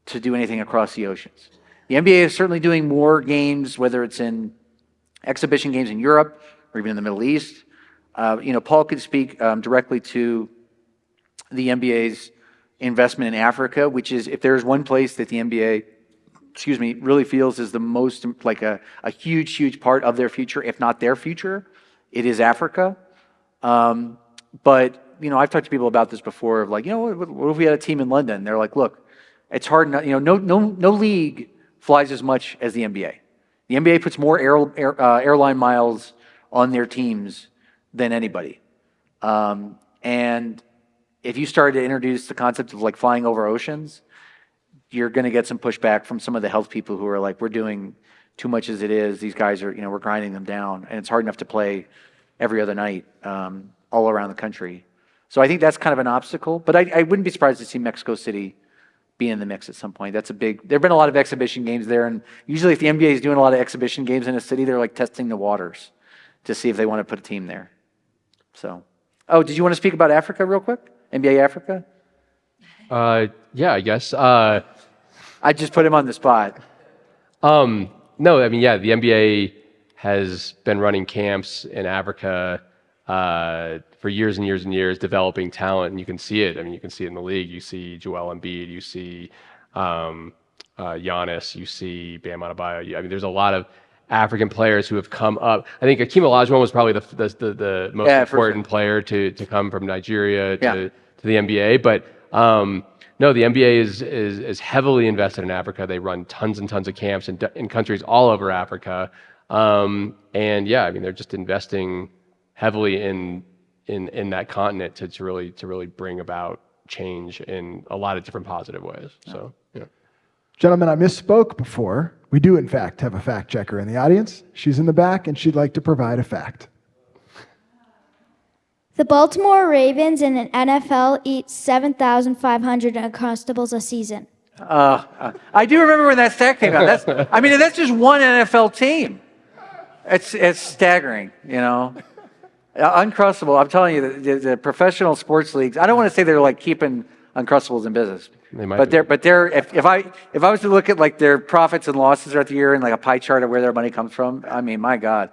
to do anything across the oceans. The NBA is certainly doing more games, whether it's in exhibition games in Europe or even in the Middle East. Paul could speak directly to the NBA's investment in Africa, which is, if there's one place that the NBA, really feels is the most, like a huge, huge part of their future, if not their future, it is Africa. But, I've talked to people about this before of like, what if we had a team in London? They're like, look, it's hard, no league flies as much as the NBA. The NBA puts more airline miles on their teams than anybody. And if you started to introduce the concept of like flying over oceans, you're going to get some pushback from some of the health people who are like, we're doing too much as it is. These guys are, we're grinding them down, and it's hard enough to play every other night all around the country. So I think that's kind of an obstacle, but I wouldn't be surprised to see Mexico City be in the mix at some point. There have been a lot of exhibition games there, and usually if the NBA is doing a lot of exhibition games in a city, they're like testing the waters to see if they want to put a team there. So, did you want to speak about Africa real quick? NBA Africa? Yeah, I guess. I just put him on the spot. No, the NBA has been running camps in Africa for years and years and years, developing talent, and you can see it. You can see it in the league. You see Joel Embiid, you see Giannis, you see Bam Adebayo. There's a lot of African players who have come up. I think Akeem Olajuwon was probably the most important player to come from Nigeria to the NBA. But no, the NBA is heavily invested in Africa. They run tons and tons of camps in countries all over Africa. They're just investing heavily in that continent to really bring about change in a lot of different positive ways. So, yeah. Gentlemen, I misspoke before. We do, in fact, have a fact checker in the audience. She's in the back, and she'd like to provide a fact. The Baltimore Ravens in an NFL eat 7,500 Uncrustables a season. I do remember when that stat came out. That's just one NFL team. It's staggering, Uncrustable, I'm telling you, the professional sports leagues, I don't want to say they're like keeping Uncrustables in business. They might but if I was to look at like their profits and losses throughout the year and like a pie chart of where their money comes from, my God.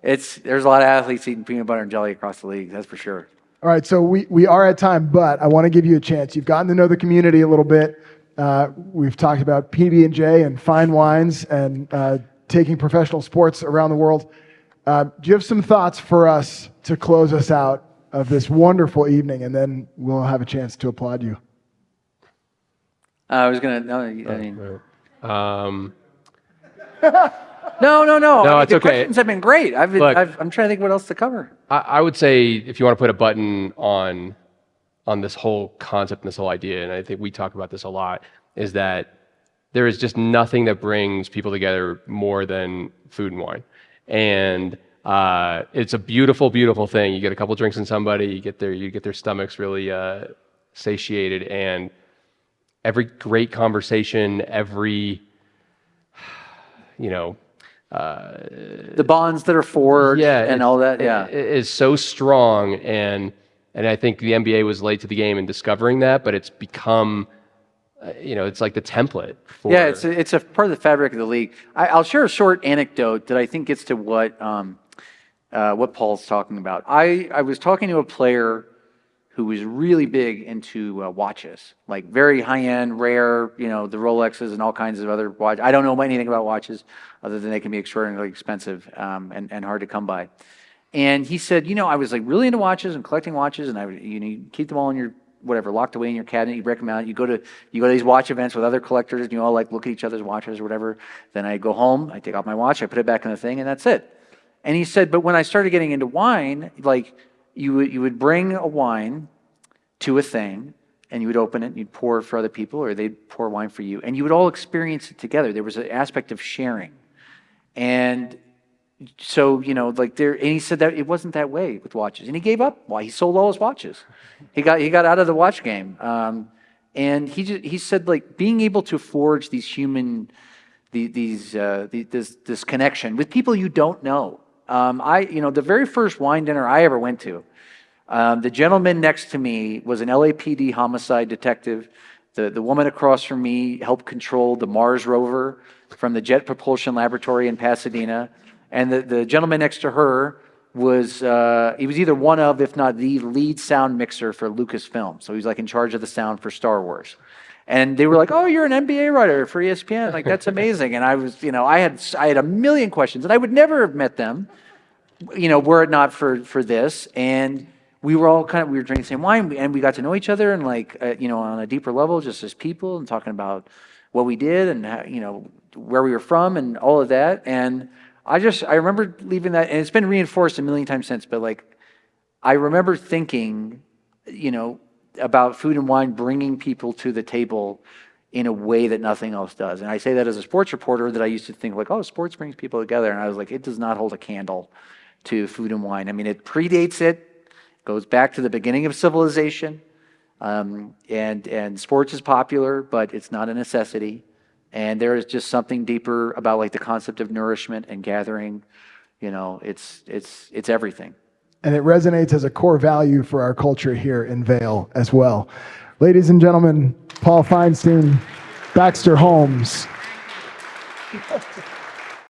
There's a lot of athletes eating peanut butter and jelly across the league, that's for sure. All right, so we are at time, but I want to give you a chance. You've gotten to know the community a little bit. We've talked about PB&J and fine wines and taking professional sports around the world. Do you have some thoughts for us to close us out of this wonderful evening, and then we'll have a chance to applaud you? I was going to, No, No, it's the okay. questions have been great. I'm trying to think what else to cover. I would say if you want to put a button on this whole concept and this whole idea, and I think we talk about this a lot, is that there is just nothing that brings people together more than food and wine. And it's a beautiful, beautiful thing. You get a couple drinks in somebody, you get their stomachs really satiated, and every great conversation, every the bonds that are forged and all that, is so strong. And I think the NBA was late to the game in discovering that, but it's become, it's like the template for. Yeah, it's a part of the fabric of the league. I'll share a short anecdote that I think gets to what Paul's talking about. I was talking to a player who was really big into watches, like very high-end, rare, the Rolexes and all kinds of other watches. I don't know anything about watches other than they can be extraordinarily expensive and hard to come by. And he said, I was like really into watches and collecting watches, and you keep them all in your locked away in your cabinet. You break them out. You go to these watch events with other collectors, and you all like look at each other's watches or whatever. Then I go home, I take out my watch, I put it back in the thing, and that's it. And he said, but when I started getting into wine, like you would bring a wine to a thing, and you would open it, and you'd pour for other people, or they'd pour wine for you, and you would all experience it together. There was an aspect of sharing. And so, like and he said that it wasn't that way with watches, and he gave up. Why? He sold all his watches. He got out of the watch game. And he said, like, being able to forge these this connection with people you don't know. The very first wine dinner I ever went to, the gentleman next to me was an LAPD homicide detective. The woman across from me helped control the Mars rover from the Jet Propulsion Laboratory in Pasadena. And the gentleman next to her was he was either one of, if not the lead sound mixer for Lucasfilm. So he was like in charge of the sound for Star Wars. And they were like, "Oh, you're an NBA writer for ESPN. Like, that's amazing." And I was, I had a million questions, and I would never have met them, were it not for this. And we were all we were drinking the same wine, and we got to know each other, and on a deeper level, just as people, and talking about what we did, and how, where we were from, and all of that. And I remember leaving that, and it's been reinforced a million times since, but I remember thinking, about food and wine bringing people to the table in a way that nothing else does. And I say that as a sports reporter, that I used to think oh, sports brings people together. And I was like, it does not hold a candle to food and wine. I mean, it predates it, goes back to the beginning of civilization. And sports is popular, but it's not a necessity. And there is just something deeper about the concept of nourishment and gathering. It's everything. And it resonates as a core value for our culture here in Vail as well. Ladies and gentlemen, Paul Feinstein, Baxter Holmes.